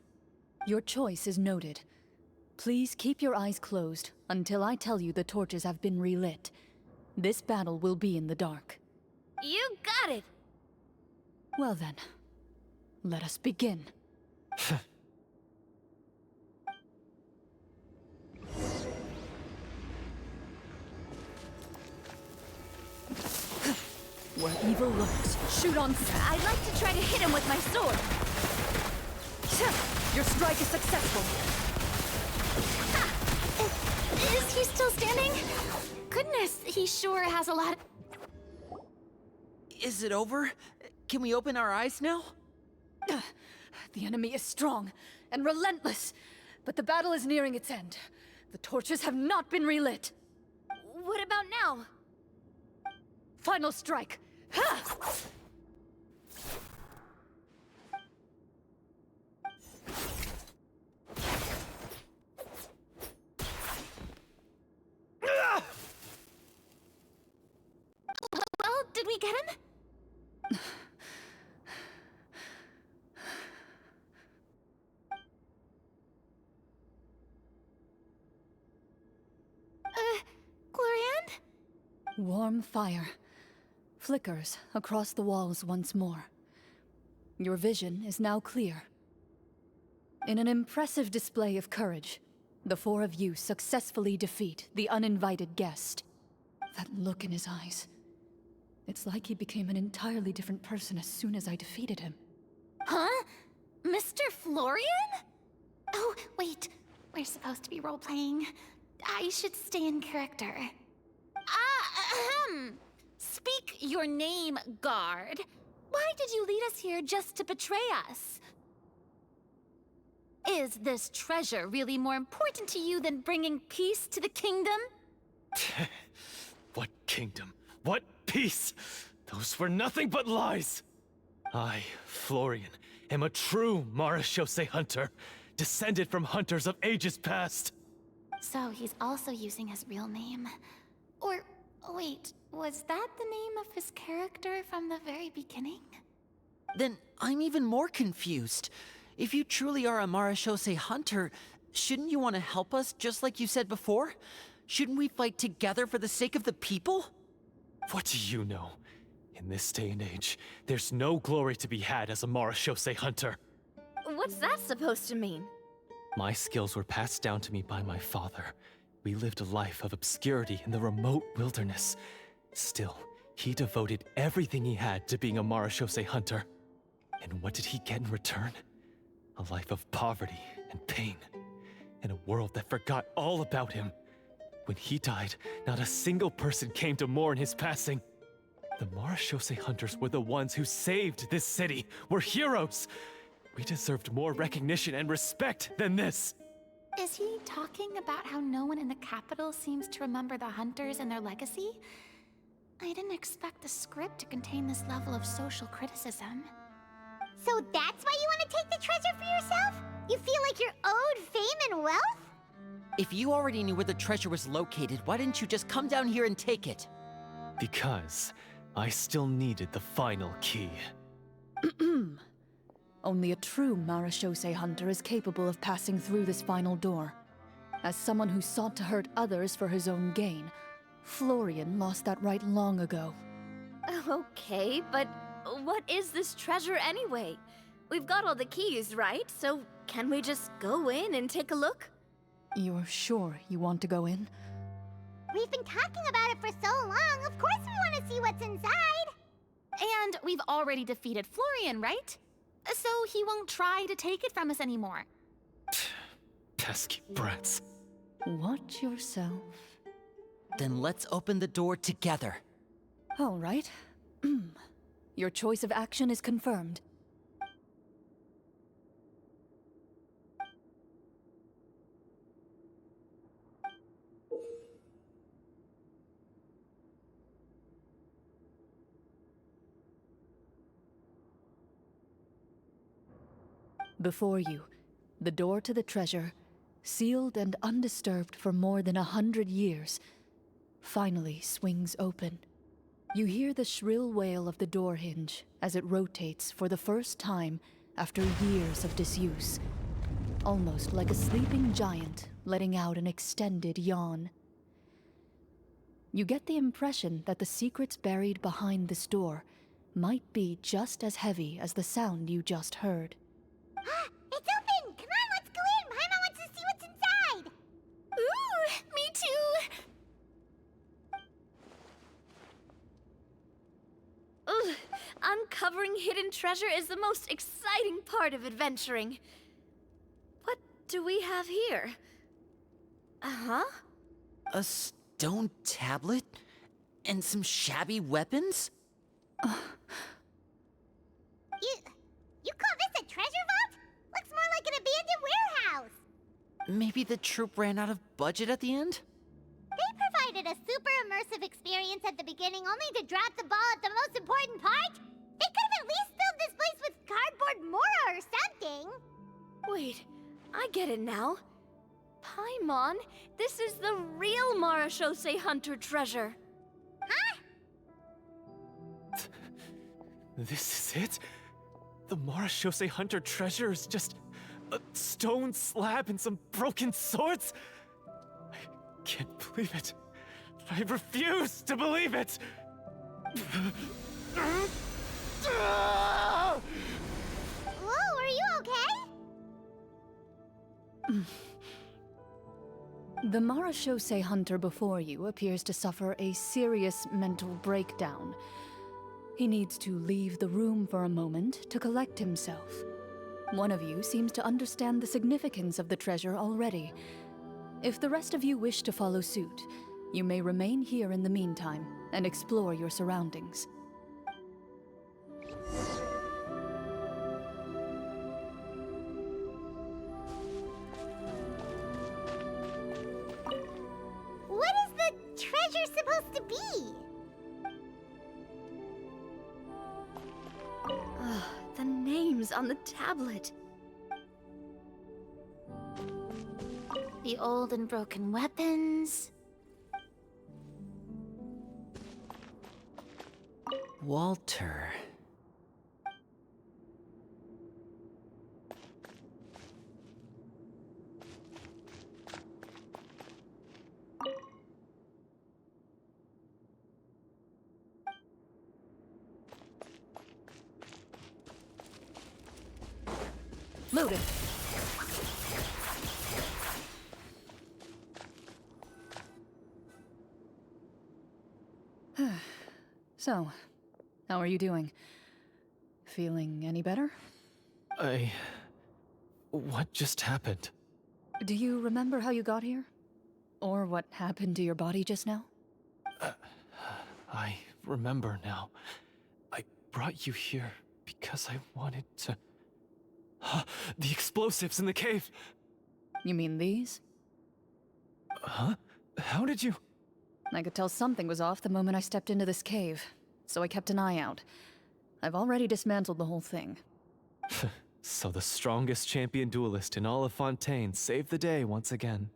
Your choice is noted. Please keep your eyes closed until I tell you the torches have been relit. This battle will be in the dark. You got it. Well then, let us begin. Where evil lurks, shoot on sight. I'd like to try to hit him with my sword. Your strike is successful. Is he still standing? Goodness, he sure has a lot. Is it over? Can we open our eyes now? The enemy is strong and relentless, but the battle is nearing its end. The torches have not been relit. What about now? Final strike. Ha! get him? Clorinde? Warm fire flickers across the walls once more. Your vision is now clear. In an impressive display of courage, the four of you successfully defeat the uninvited guest. That look in his eyes. It's like he became an entirely different person as soon as I defeated him. Huh? Mr. Florian? Oh, wait. We're supposed to be role-playing. I should stay in character. Speak your name, guard. Why did you lead us here just to betray us? Is this treasure really more important to you than bringing peace to the kingdom? What kingdom? What peace? Those were nothing but lies! I, Florian, am a true Marechaussee hunter, descended from hunters of ages past. So he's also using his real name. Or, wait, was that the name of his character from the very beginning? Then I'm even more confused. If you truly are a Marechaussee hunter, shouldn't you want to help us just like you said before? Shouldn't we fight together for the sake of the people? What do you know? In this day and age, there's no glory to be had as a Marechaussee hunter. What's that supposed to mean? My skills were passed down to me by my father. We lived a life of obscurity in the remote wilderness. Still, he devoted everything he had to being a Marechaussee hunter. And what did he get in return? A life of poverty and pain. In a world that forgot all about him. When he died, not a single person came to mourn his passing. The Marechaussee hunters were the ones who saved this city. We're heroes. We deserved more recognition and respect than this. Is he talking about how no one in the capital seems to remember the hunters and their legacy? I didn't expect the script to contain this level of social criticism. So that's why you want to take the treasure for yourself? You feel like you're owed fame and wealth? If you already knew where the treasure was located, why didn't you just come down here and take it? Because I still needed the final key. Only a true Marechaussee hunter is capable of passing through this final door. As someone who sought to hurt others for his own gain, Florian lost that right long ago. Okay, but what is this treasure anyway? We've got all the keys, right? So can we just go in and take a look? You're sure you want to go in? We've been talking about it for so long, of course we want to see what's inside! And we've already defeated Florian, right? So he won't try to take it from us anymore. Pesky brats. Watch yourself. Then let's open the door together. All right. Your choice of action is confirmed. Before you, the door to the treasure, sealed and undisturbed for more than 100 years, finally swings open. You hear the shrill wail of the door hinge as it rotates for the first time after years of disuse, almost like a sleeping giant letting out an extended yawn. You get the impression that the secrets buried behind this door might be just as heavy as the sound you just heard. It's open! Come on, let's go in! Paimon wants to see what's inside! Ooh, me too! Ugh, uncovering hidden treasure is the most exciting part of adventuring. What do we have here? Uh-huh. A stone tablet? And some shabby weapons? You call this a treasure vault? Looks more like an abandoned warehouse! Maybe the troop ran out of budget at the end? They provided a super immersive experience at the beginning only to drop the ball at the most important part? They could have at least filled this place with cardboard mora or something! Wait, I get it now. Paimon, this is the real Marechaussee hunter treasure. Huh? This is it? The Marashose Hunter treasure is just a stone slab and some broken swords? I can't believe it. I refuse to believe it! Whoa, are you okay? The Marashose hunter before you appears to suffer a serious mental breakdown. He needs to leave the room for a moment to collect himself. One of you seems to understand the significance of the treasure already. If the rest of you wish to follow suit, you may remain here in the meantime and explore your surroundings. What is the treasure supposed to be? The names on the tablet. The old and broken weapons. Walter. Loaded. So, how are you doing? Feeling any better? What just happened? Do you remember how you got here? Or what happened to your body just now? I remember now. I brought you here because I wanted to... The explosives in the cave! You mean these? Huh? How did you... I could tell something was off the moment I stepped into this cave, so I kept an eye out. I've already dismantled the whole thing. So the strongest champion duelist in all of Fontaine saved the day once again.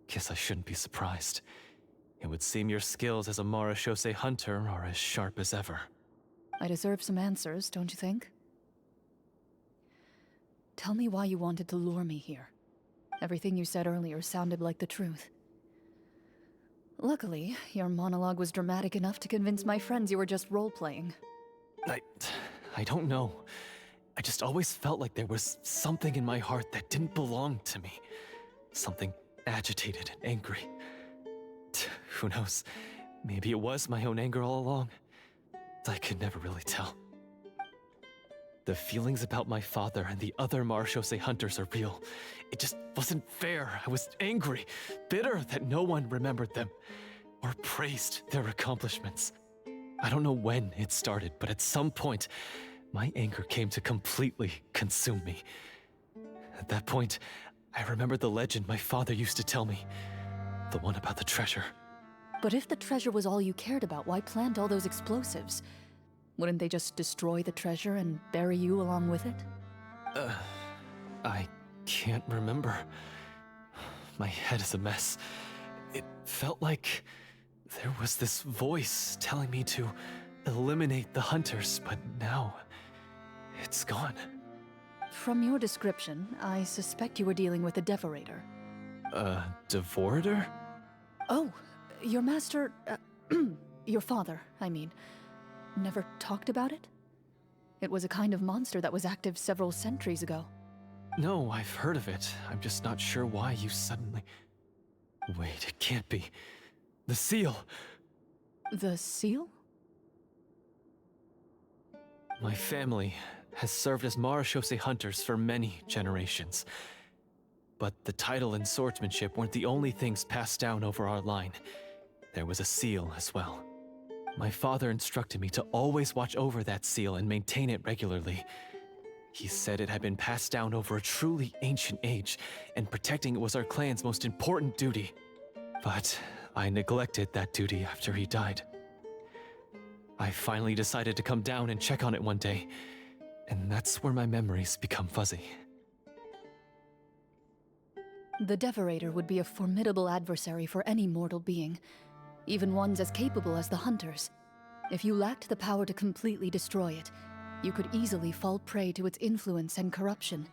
Guess I shouldn't be surprised. It would seem your skills as a Marashose hunter are as sharp as ever. I deserve some answers, don't you think? Tell me why you wanted to lure me here. Everything you said earlier sounded like the truth. Luckily, your monologue was dramatic enough to convince my friends you were just role-playing. I don't know. I just always felt like there was something in my heart that didn't belong to me. Something agitated and angry. Who knows? Maybe it was my own anger all along. I could never really tell. The feelings about my father and the other Marashose hunters are real. It just wasn't fair. I was angry, bitter that no one remembered them or praised their accomplishments. I don't know when it started, but at some point, my anger came to completely consume me. At that point, I remembered the legend my father used to tell me. The one about the treasure. But if the treasure was all you cared about, why plant all those explosives? Wouldn't they just destroy the treasure and bury you along with it? I can't remember. My head is a mess. It felt like there was this voice telling me to eliminate the hunters, but now it's gone. From your description, I suspect you were dealing with a devorator. Devorator? Oh, your master... your father, I mean. Never talked about it? It was a kind of monster that was active several centuries ago. No, I've heard of it. I'm just not sure why you suddenly... Wait, it can't be. The seal! The seal? My family has served as Marashose hunters for many generations. But the title and swordsmanship weren't the only things passed down over our line. There was a seal as well. My father instructed me to always watch over that seal and maintain it regularly. He said it had been passed down over a truly ancient age, and protecting it was our clan's most important duty. But I neglected that duty after he died. I finally decided to come down and check on it one day, and that's where my memories become fuzzy. The devorator would be a formidable adversary for any mortal being, even ones as capable as the hunters. If you lacked the power to completely destroy it, you could easily fall prey to its influence and corruption.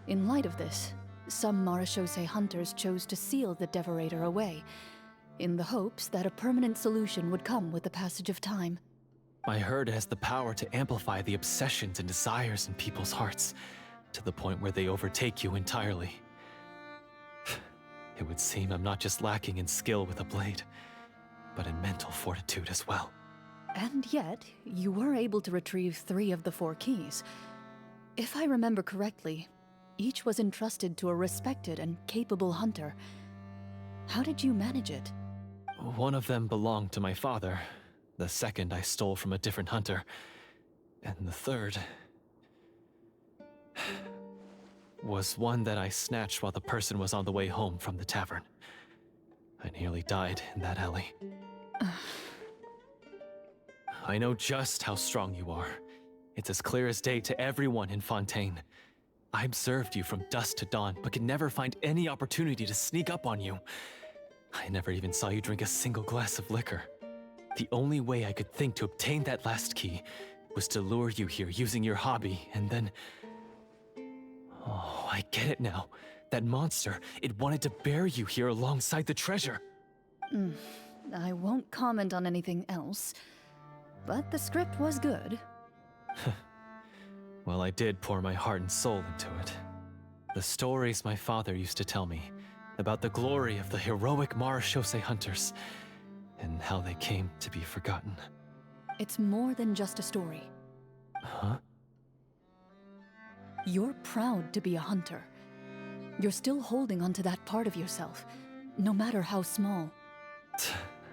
In light of this, some Marachose hunters chose to seal the Devorator away, in the hopes that a permanent solution would come with the passage of time. I heard it has the power to amplify the obsessions and desires in people's hearts, to the point where they overtake you entirely. It would seem I'm not just lacking in skill with a blade, but in mental fortitude as well. And yet, you were able to retrieve 3 of the 4 keys. If I remember correctly, each was entrusted to a respected and capable hunter. How did you manage it? One of them belonged to my father. The second I stole from a different hunter. And the third was one that I snatched while the person was on the way home from the tavern. I nearly died in that alley. I know just how strong you are. It's as clear as day to everyone in Fontaine. I observed you from dusk to dawn, but could never find any opportunity to sneak up on you. I never even saw you drink a single glass of liquor. The only way I could think to obtain that last key was to lure you here using your hobby, and then... Oh, I get it now. That monster, it wanted to bury you here alongside the treasure. I won't comment on anything else, but the script was good. Well, I did pour my heart and soul into it. The stories my father used to tell me about the glory of the heroic Marachose hunters and how they came to be forgotten. It's more than just a story. Huh? You're proud to be a hunter. You're still holding onto that part of yourself, no matter how small.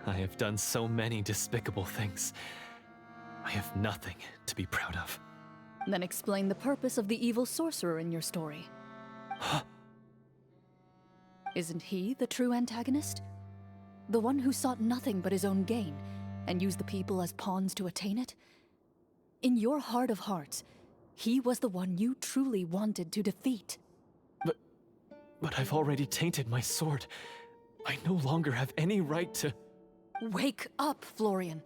I have done so many despicable things. I have nothing to be proud of. Then explain the purpose of the evil sorcerer in your story. Isn't he the true antagonist? The one who sought nothing but his own gain, and used the people as pawns to attain it? In your heart of hearts, he was the one you truly wanted to defeat. But I've already tainted my sword. I no longer have any right to... Wake up, Florian.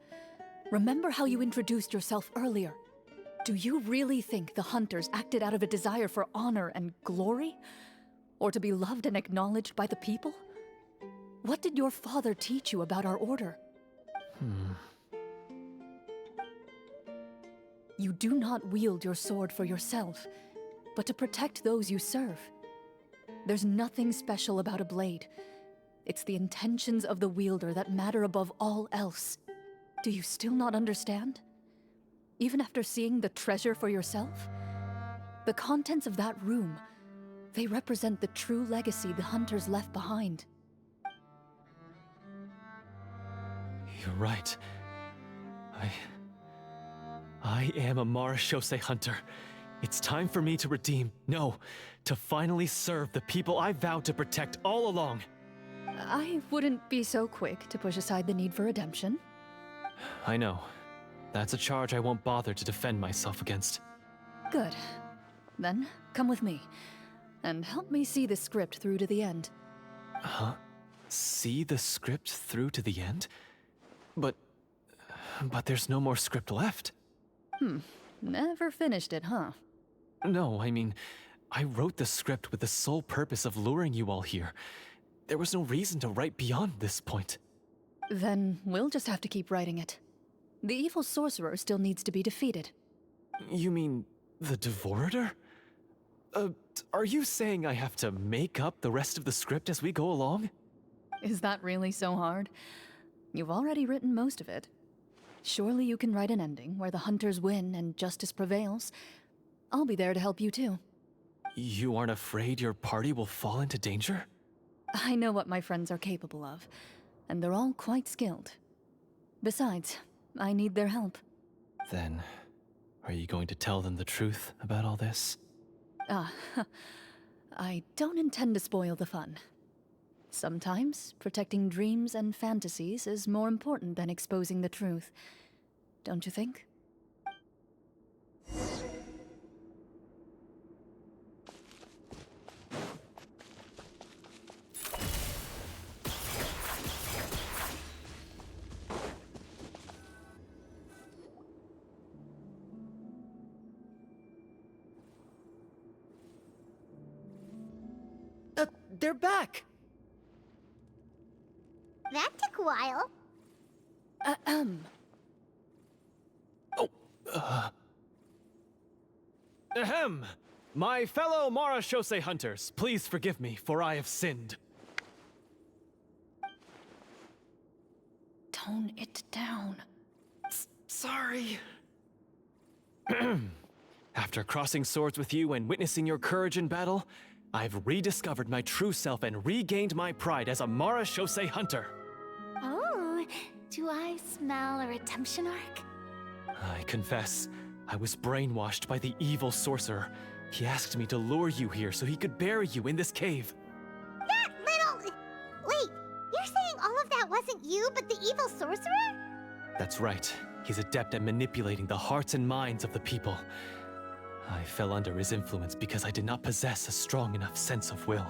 Remember how you introduced yourself earlier. Do you really think the hunters acted out of a desire for honor and glory? Or to be loved and acknowledged by the people? What did your father teach you about our order? You do not wield your sword for yourself, but to protect those you serve. There's nothing special about a blade. It's the intentions of the wielder that matter above all else. Do you still not understand? Even after seeing the treasure for yourself? The contents of that room, they represent the true legacy the hunters left behind. You're right. I am a Marachose hunter. It's time for me to redeem, no, to finally serve the people I vowed to protect all along. I wouldn't be so quick to push aside the need for redemption. I know. That's a charge I won't bother to defend myself against. Good. Then, come with me, and help me see the script through to the end. Huh? See the script through to the end? But there's no more script left. Never finished it, huh? No, I mean, I wrote the script with the sole purpose of luring you all here. There was no reason to write beyond this point. Then we'll just have to keep writing it. The evil sorcerer still needs to be defeated. You mean the Devorator? Are you saying I have to make up the rest of the script as we go along? Is that really so hard? You've already written most of it. Surely you can write an ending where the hunters win and justice prevails. I'll be there to help you too. You aren't afraid your party will fall into danger? I know what my friends are capable of, and they're all quite skilled. Besides, I need their help. Then, are you going to tell them the truth about all this? I don't intend to spoil the fun. Sometimes, protecting dreams and fantasies is more important than exposing the truth. Don't you think? they're back! That took a while. Ahem! My fellow Marashose hunters, please forgive me, for I have sinned. Tone it down. Sorry. After crossing swords with you and witnessing your courage in battle, I've rediscovered my true self and regained my pride as a Marashose hunter. Oh, do I smell a redemption arc? I confess, I was brainwashed by the evil sorcerer. He asked me to lure you here so he could bury you in this cave. That little... Wait, you're saying all of that wasn't you, but the evil sorcerer? That's right. He's adept at manipulating the hearts and minds of the people. I fell under his influence because I did not possess a strong enough sense of will.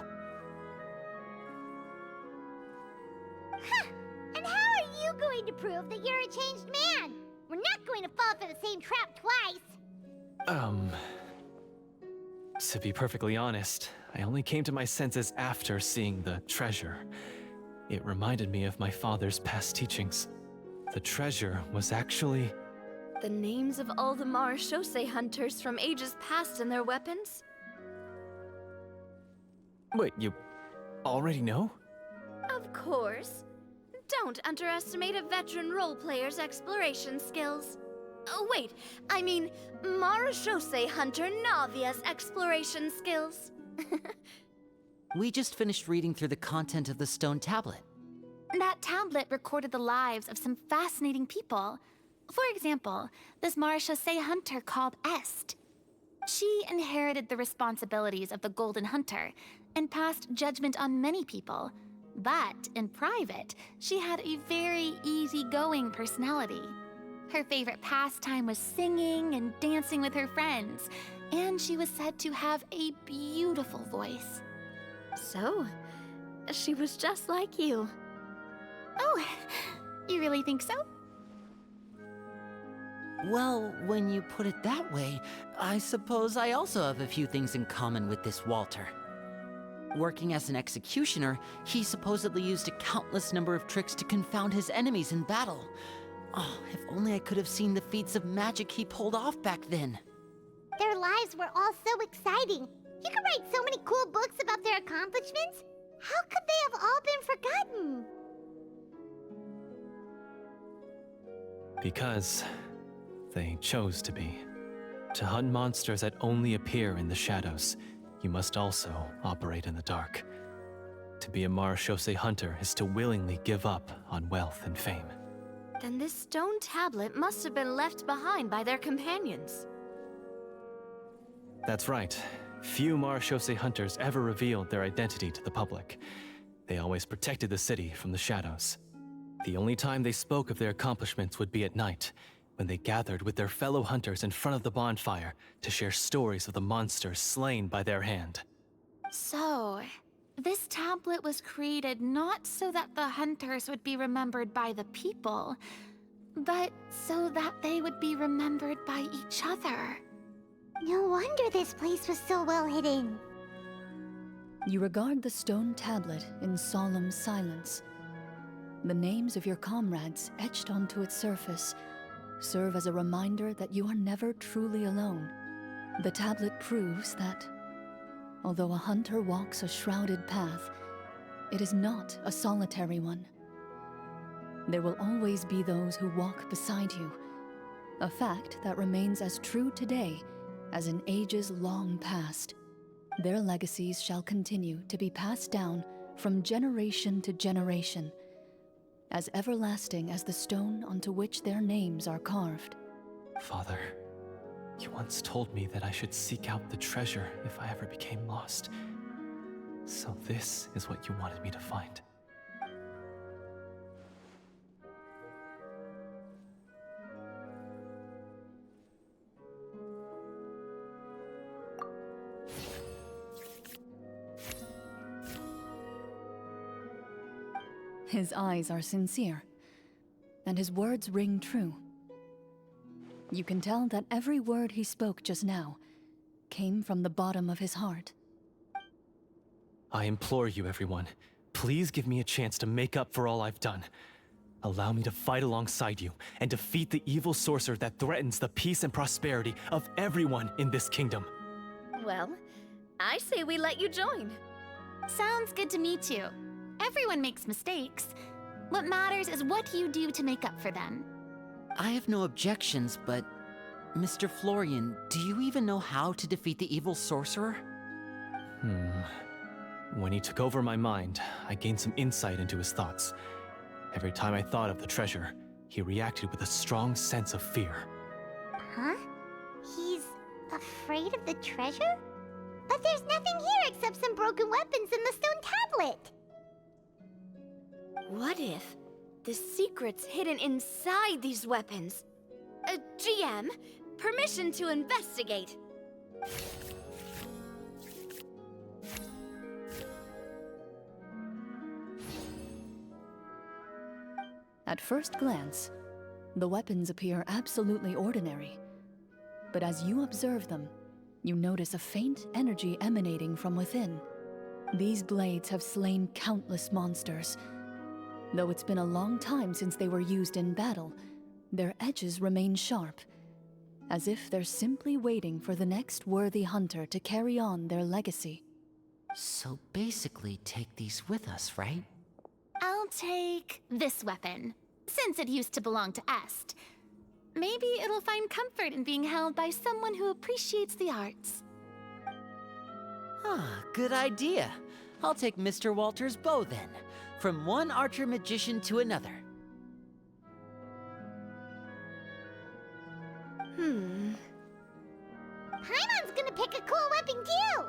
Huh! And how are you going to prove that you're a changed man? We're not going to fall for the same trap twice. To be perfectly honest, I only came to my senses after seeing the treasure. It reminded me of my father's past teachings. The treasure was actually... The names of all the Marashose hunters from ages past and their weapons? Wait, you already know? Of course. Don't underestimate a veteran role player's exploration skills. Oh, wait, I mean Marashose hunter Navia's exploration skills. We just finished reading through the content of the stone tablet. That tablet recorded the lives of some fascinating people. For example, this Marashose hunter called Est. She inherited the responsibilities of the Golden Hunter and passed judgment on many people. But in private, she had a very easygoing personality. Her favorite pastime was singing and dancing with her friends, and she was said to have a beautiful voice. So, she was just like you. Oh, you really think so? Well, when you put it that way, I suppose I also have a few things in common with this Walter. Working as an executioner, he supposedly used a countless number of tricks to confound his enemies in battle. Oh, if only I could have seen the feats of magic he pulled off back then. Their lives were all so exciting. You could write so many cool books about their accomplishments. How could they have all been forgotten? Because they chose to be. To hunt monsters that only appear in the shadows, you must also operate in the dark. To be a Marashose hunter is to willingly give up on wealth and fame. Then this stone tablet must have been left behind by their companions. That's right. Few Marashose hunters ever revealed their identity to the public. They always protected the city from the shadows. The only time they spoke of their accomplishments would be at night, when they gathered with their fellow hunters in front of the bonfire to share stories of the monsters slain by their hand. So, this tablet was created not so that the hunters would be remembered by the people, but so that they would be remembered by each other. No wonder this place was so well hidden. You regard the stone tablet in solemn silence. The names of your comrades etched onto its surface serve as a reminder that you are never truly alone. The tablet proves that, although a hunter walks a shrouded path, it is not a solitary one. There will always be those who walk beside you, a fact that remains as true today as in ages long past. Their legacies shall continue to be passed down from generation to generation, as everlasting as the stone onto which their names are carved. Father, you once told me that I should seek out the treasure if I ever became lost. So this is what you wanted me to find. His eyes are sincere, and his words ring true. You can tell that every word he spoke just now came from the bottom of his heart. I implore you, everyone, please give me a chance to make up for all I've done. Allow me to fight alongside you and defeat the evil sorcerer that threatens the peace and prosperity of everyone in this kingdom. Well, I say we let you join. Sounds good to me too. Everyone makes mistakes. What matters is what you do to make up for them. I have no objections, but Mr. Florian, do you even know how to defeat the evil sorcerer? When he took over my mind, I gained some insight into his thoughts. Every time I thought of the treasure, he reacted with a strong sense of fear. Huh? He's afraid of the treasure? But there's nothing here except some broken weapons and the stone tablet. What if the secret's hidden inside these weapons? GM, permission to investigate. At first glance, the weapons appear absolutely ordinary. But as you observe them, you notice a faint energy emanating from within. These blades have slain countless monsters. Though it's been a long time since they were used in battle, their edges remain sharp, as if they're simply waiting for the next worthy hunter to carry on their legacy. So basically, take these with us, right? I'll take this weapon, since it used to belong to Est. Maybe it'll find comfort in being held by someone who appreciates the arts. Ah, good idea. I'll take Mr. Walter's bow then. From one archer magician to another. Paimon's gonna pick a cool weapon too!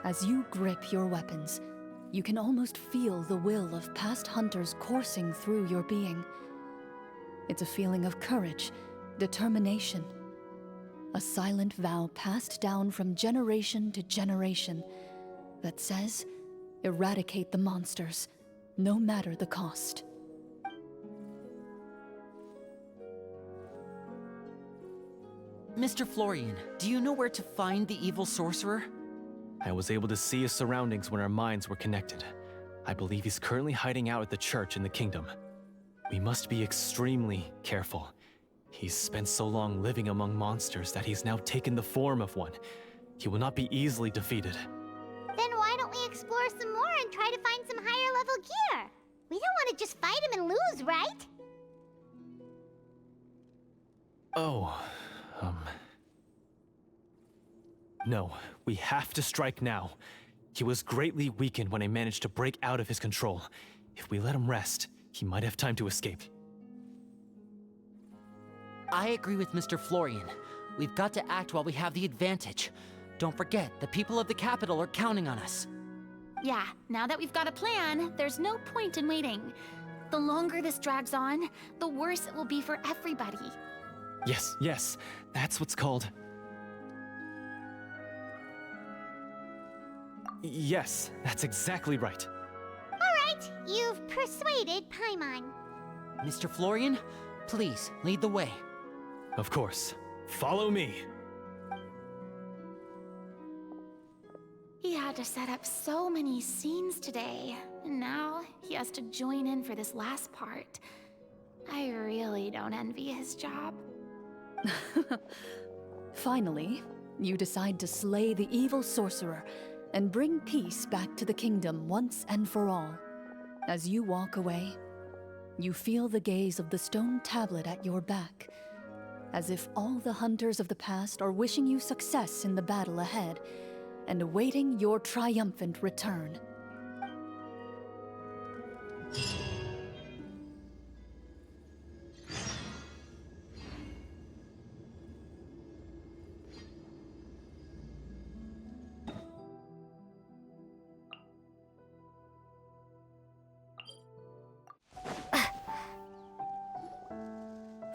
As you grip your weapons, you can almost feel the will of past hunters coursing through your being. It's a feeling of courage, determination, a silent vow passed down from generation to generation that says, eradicate the monsters, no matter the cost. Mr. Florian, do you know where to find the evil sorcerer? I was able to see his surroundings when our minds were connected. I believe he's currently hiding out at the church in the kingdom. We must be extremely careful. He's spent so long living among monsters that he's now taken the form of one. He will not be easily defeated. Then why don't we explore some more and try to find some higher level gear? We don't want to just fight him and lose, right? No, we have to strike now. He was greatly weakened when I managed to break out of his control. If we let him rest, he might have time to escape. I agree with Mr. Florian. We've got to act while we have the advantage. Don't forget, the people of the capital are counting on us. Yeah, now that we've got a plan, there's no point in waiting. The longer this drags on, the worse it will be for everybody. Yes, that's what's called... Yes, that's exactly right. Alright, you've persuaded Paimon. Mr. Florian, please, lead the way. Of course. Follow me. He had to set up so many scenes today, and now he has to join in for this last part. I really don't envy his job. Finally, you decide to slay the evil sorcerer and bring peace back to the kingdom once and for all. As you walk away, you feel the gaze of the stone tablet at your back, as if all the hunters of the past are wishing you success in the battle ahead and awaiting your triumphant return.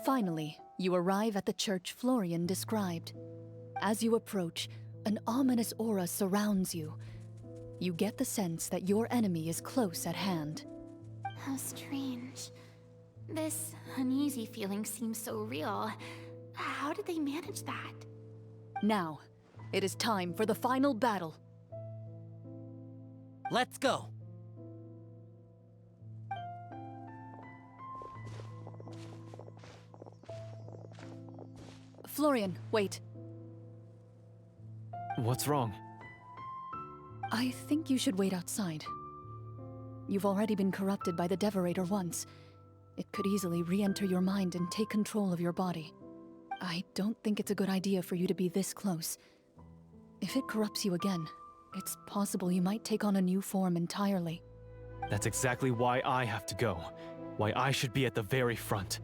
Finally, you arrive at the church Florian described. As you approach, an ominous aura surrounds you. You get the sense that your enemy is close at hand. How strange. This uneasy feeling seems so real, How did they manage that? Now, it is time for the final battle. Let's go. Florian, wait. What's wrong? I think you should wait outside. You've already been corrupted by the Devorator once. It could easily re-enter your mind and take control of your body. I don't think it's a good idea for you to be this close. If it corrupts you again, it's possible you might take on a new form entirely. That's exactly why I have to go. Why I should be at the very front.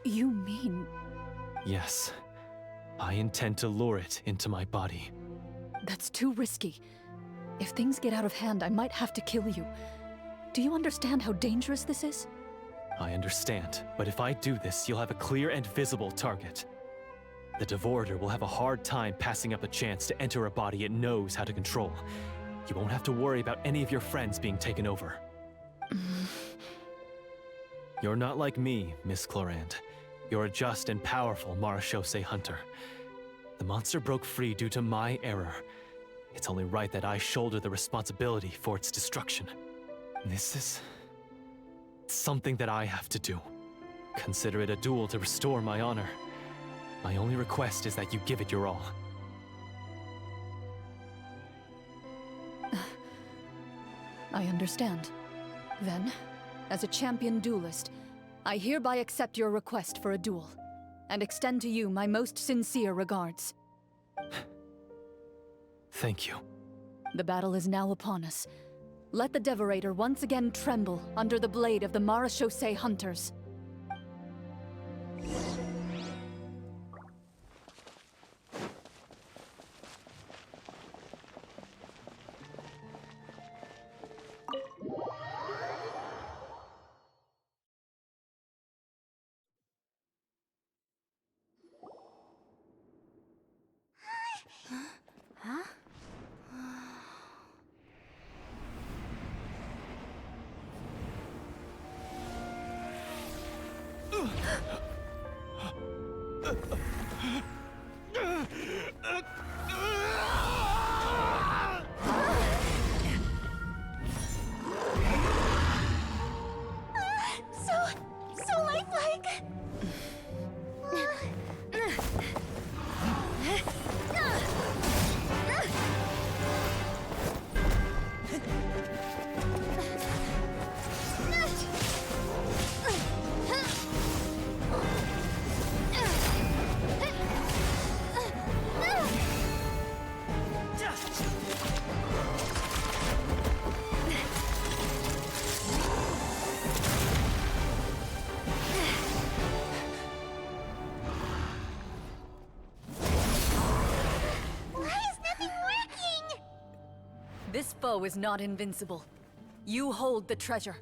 You mean... Yes. I intend to lure it into my body. That's too risky. If things get out of hand, I might have to kill you. Do you understand how dangerous this is? I understand, but if I do this, you'll have a clear and visible target. The Devorator will have a hard time passing up a chance to enter a body it knows how to control. You won't have to worry about any of your friends being taken over. You're not like me, Miss Clorinde. You're a just and powerful Marechaussee hunter. The monster broke free due to my error. It's only right that I shoulder the responsibility for its destruction. This is... something that I have to do. Consider it a duel to restore my honor. My only request is that you give it your all. I understand. Then, as a champion duelist, I hereby accept your request for a duel, and extend to you my most sincere regards. Thank you. The battle is now upon us. Let the Devorator once again tremble under the blade of the Marechaussee hunters. So lifelike! This foe is not invincible. You hold the treasure.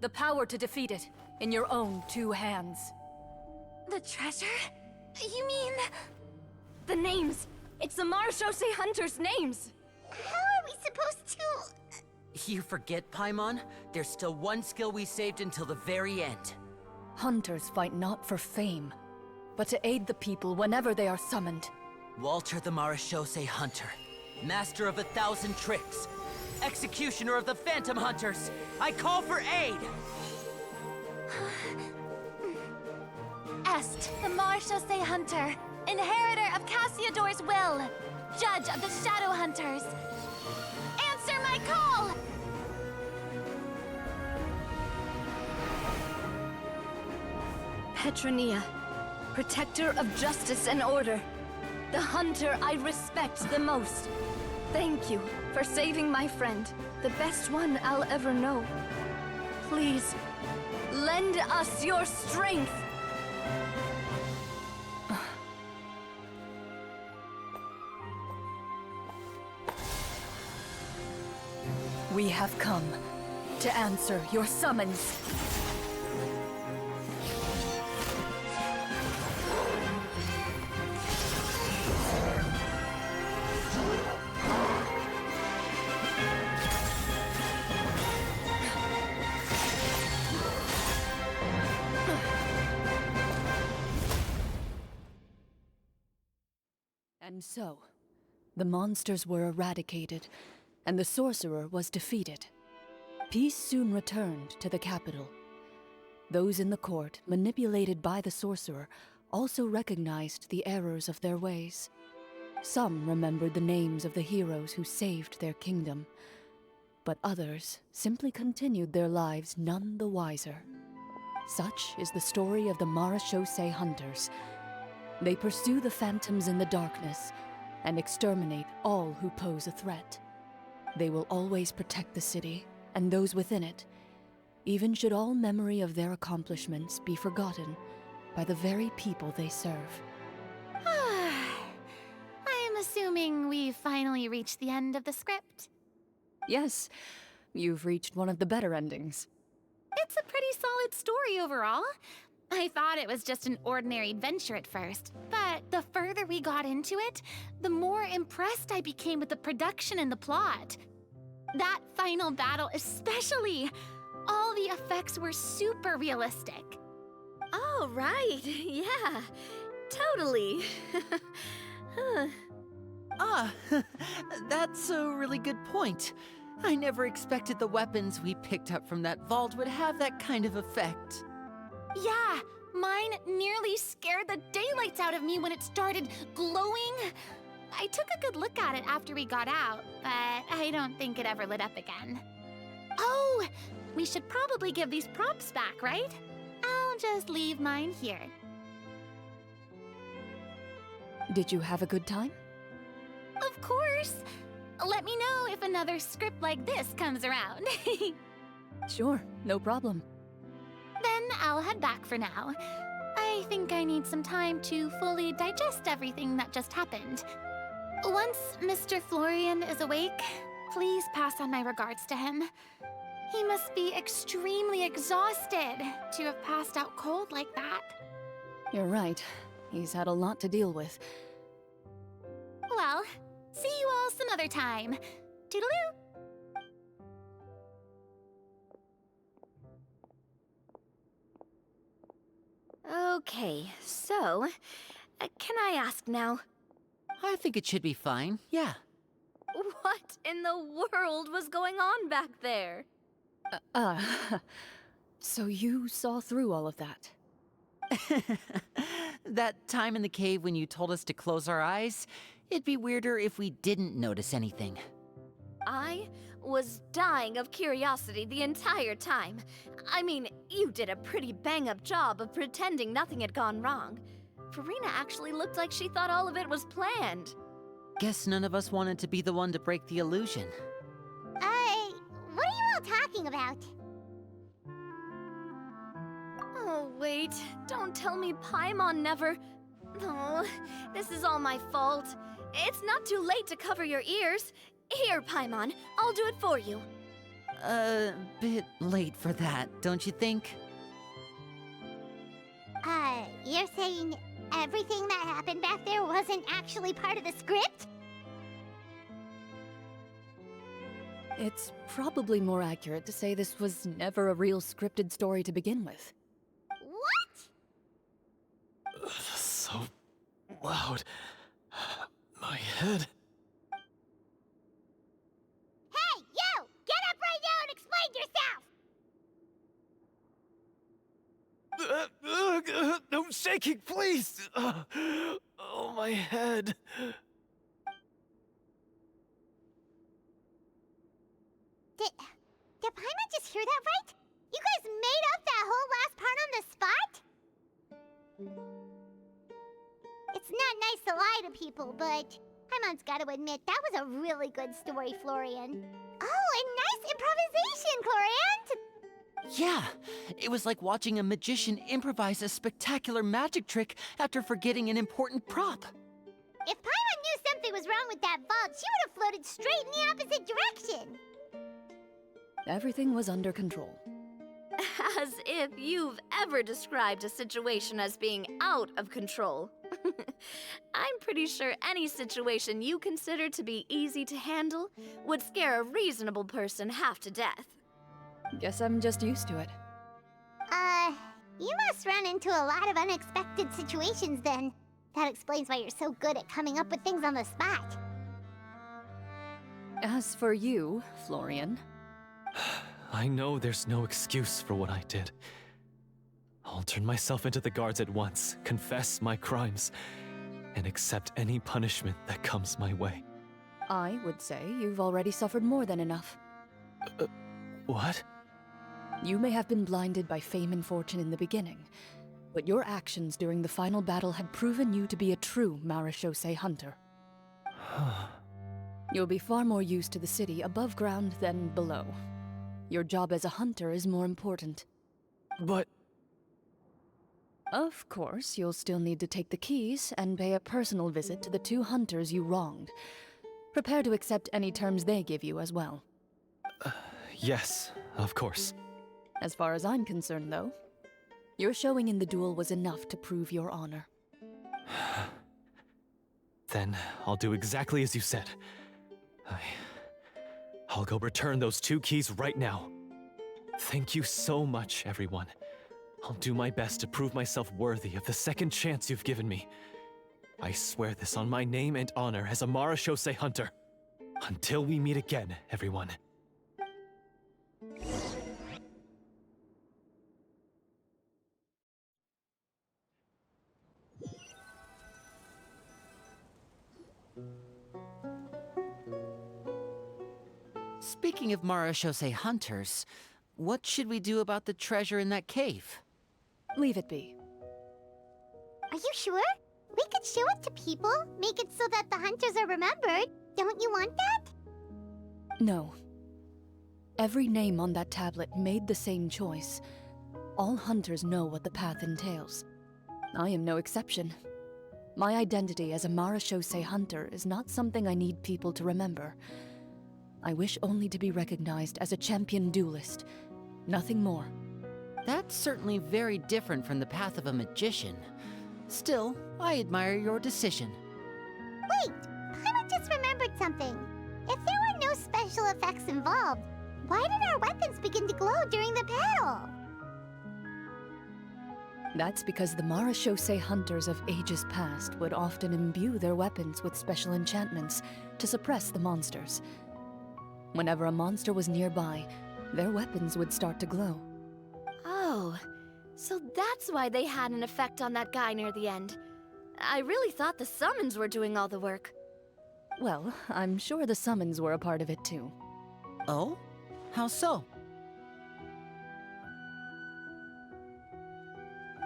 The power to defeat it in your own two hands. The treasure? You mean... the names! It's the Marechaussee hunters' names! How are we supposed to... You forget, Paimon? There's still one skill we saved until the very end. Hunters fight not for fame, but to aid the people whenever they are summoned. Walter the Marechaussee Hunter, master of 1,000 tricks, executioner of the Phantom Hunters, I call for aid! Est, the Marechaussee hunter, inheritor of Cassiodor's will, judge of the Shadow Hunters. Answer my call! Petronia, protector of justice and order. The hunter I respect the most. Thank you for saving my friend, the best one I'll ever know. Please, lend us your strength! We have come to answer your summons. And so, the monsters were eradicated, and the sorcerer was defeated. Peace soon returned to the capital. Those in the court, manipulated by the sorcerer, also recognized the errors of their ways. Some remembered the names of the heroes who saved their kingdom, but others simply continued their lives none the wiser. Such is the story of the Marechaussee Hunters. They pursue the phantoms in the darkness and exterminate all who pose a threat. They will always protect the city and those within it, even should all memory of their accomplishments be forgotten by the very people they serve. I'm assuming we've finally reached the end of the script. Yes, you've reached one of the better endings. It's a pretty solid story overall. I thought it was just an ordinary adventure at first, but the further we got into it, the more impressed I became with the production and the plot. That final battle especially. All the effects were super realistic. Oh, right. Yeah, totally. That's a really good point. I never expected the weapons we picked up from that vault would have that kind of effect. Yeah, mine nearly scared the daylights out of me when it started glowing. I took a good look at it after we got out, but I don't think it ever lit up again. Oh, we should probably give these props back, right? I'll just leave mine here. Did you have a good time? Of course. Let me know if another script like this comes around. Sure, no problem. Then I'll head back for now. I think I need some time to fully digest everything that just happened. Once Mr. Florian is awake, please pass on my regards to him. He must be extremely exhausted to have passed out cold like that. You're right. He's had a lot to deal with. Well, see you all some other time. Toodaloo! Okay, so, can I ask now, I think it should be fine, yeah. what in the world was going on back there? So you saw through all of that? That time in the cave when you told us to close our eyes, it'd be weirder if we didn't notice anything. I was dying of curiosity the entire time. I mean, you did a pretty bang-up job of pretending nothing had gone wrong. Farina actually looked like she thought all of it was planned. Guess none of us wanted to be the one to break the illusion. What are you all talking about? Oh, wait. Don't tell me Paimon never... Oh, this is all my fault. It's not too late to cover your ears. Here, Paimon. I'll do it for you. Bit late for that, don't you think? You're saying everything that happened back there wasn't actually part of the script? It's probably more accurate to say this was never a real scripted story to begin with. What? So loud. My head. Hey, you! Get up right now and explain yourself! No shaking, please! Oh, my head. Did Paimon just hear that right? You guys made up that whole last part on the spot? It's not nice to lie to people, but Paimon's gotta admit, that was a really good story, Florian. Oh, and nice improvisation, Clorinde! Yeah, it was like watching a magician improvise a spectacular magic trick after forgetting an important prop. If Paimon knew something was wrong with that vault, she would have floated straight in the opposite direction. Everything was under control. As if you've ever described a situation as being out of control. I'm pretty sure any situation you consider to be easy to handle would scare a reasonable person half to death. Guess I'm just used to it. You must run into a lot of unexpected situations then. That explains why you're so good at coming up with things on the spot. As for you, Florian, I know there's no excuse for what I did. I'll turn myself into the guards at once, confess my crimes, and accept any punishment that comes my way. I would say you've already suffered more than enough. What? You may have been blinded by fame and fortune in the beginning, but your actions during the final battle had proven you to be a true Marechaussee hunter. You'll be far more used to the city above ground than below. Your job as a hunter is more important. But... Of course, you'll still need to take the keys and pay a personal visit to the 2 hunters you wronged. Prepare to accept any terms they give you as well. yes, of course. As far as I'm concerned, though, your showing in the duel was enough to prove your honor. Then I'll do exactly as you said. I'll go return those 2 keys right now. Thank you so much, everyone. I'll do my best to prove myself worthy of the second chance you've given me. I swear this on my name and honor as a Marechaussee hunter. Until we meet again, everyone. Speaking of Marechaussee hunters, what should we do about the treasure in that cave? Leave it be. Are you sure? We could show it to people, make it so that the hunters are remembered. Don't you want that? No. Every name on that tablet made the same choice. All hunters know what the path entails. I am no exception. My identity as a Marechaussee hunter is not something I need people to remember. I wish only to be recognized as a champion duelist. Nothing more. That's certainly very different from the path of a magician. Still, I admire your decision. Wait! Paimon just remembered something. If there were no special effects involved, why did our weapons begin to glow during the battle? That's because the Marechaussee hunters of ages past would often imbue their weapons with special enchantments to suppress the monsters. Whenever a monster was nearby, their weapons would start to glow. Oh, so that's why they had an effect on that guy near the end. I really thought the summons were doing all the work. Well, I'm sure the summons were a part of it too. Oh? How so?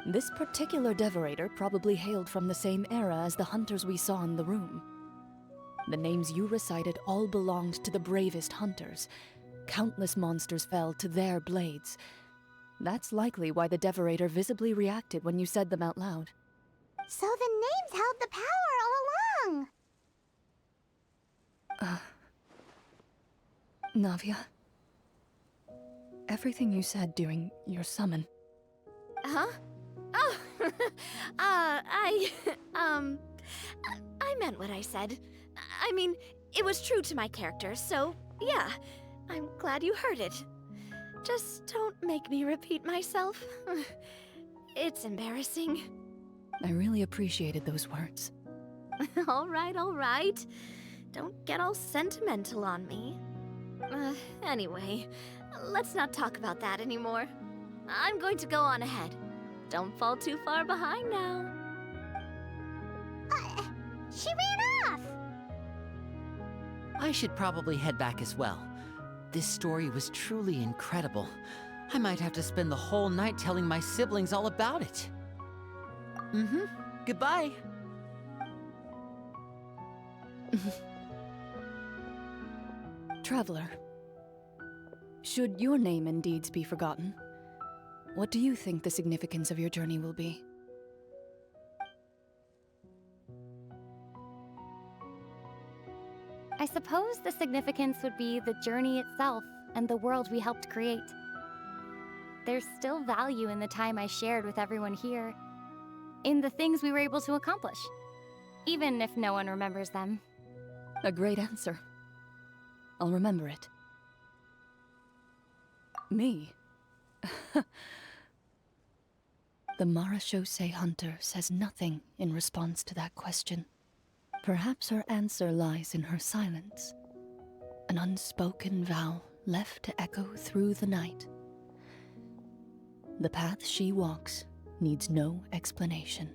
This particular devorator probably hailed from the same era as the hunters we saw in the room. The names you recited all belonged to the bravest hunters. Countless monsters fell to their blades. That's likely why the devorator visibly reacted when you said them out loud. So the names held the power all along! Navia, everything you said during your summon. Huh? Oh, I meant what I said. I mean, it was true to my character, so yeah, I'm glad you heard it. Just don't make me repeat myself. It's embarrassing. I really appreciated those words. All right. Don't get all sentimental on me. Anyway, let's not talk about that anymore. I'm going to go on ahead. Don't fall too far behind now. She ran off! I should probably head back as well. This story was truly incredible. I might have to spend the whole night telling my siblings all about it. Goodbye. Traveler, should your name and deeds be forgotten, what do you think the significance of your journey will be? I suppose the significance would be the journey itself and the world we helped create. There's still value in the time I shared with everyone here, in the things we were able to accomplish, even if no one remembers them. A great answer. I'll remember it. Me? The Marachose hunter says nothing in response to that question. Perhaps her answer lies in her silence, an unspoken vow left to echo through the night. The path she walks needs no explanation.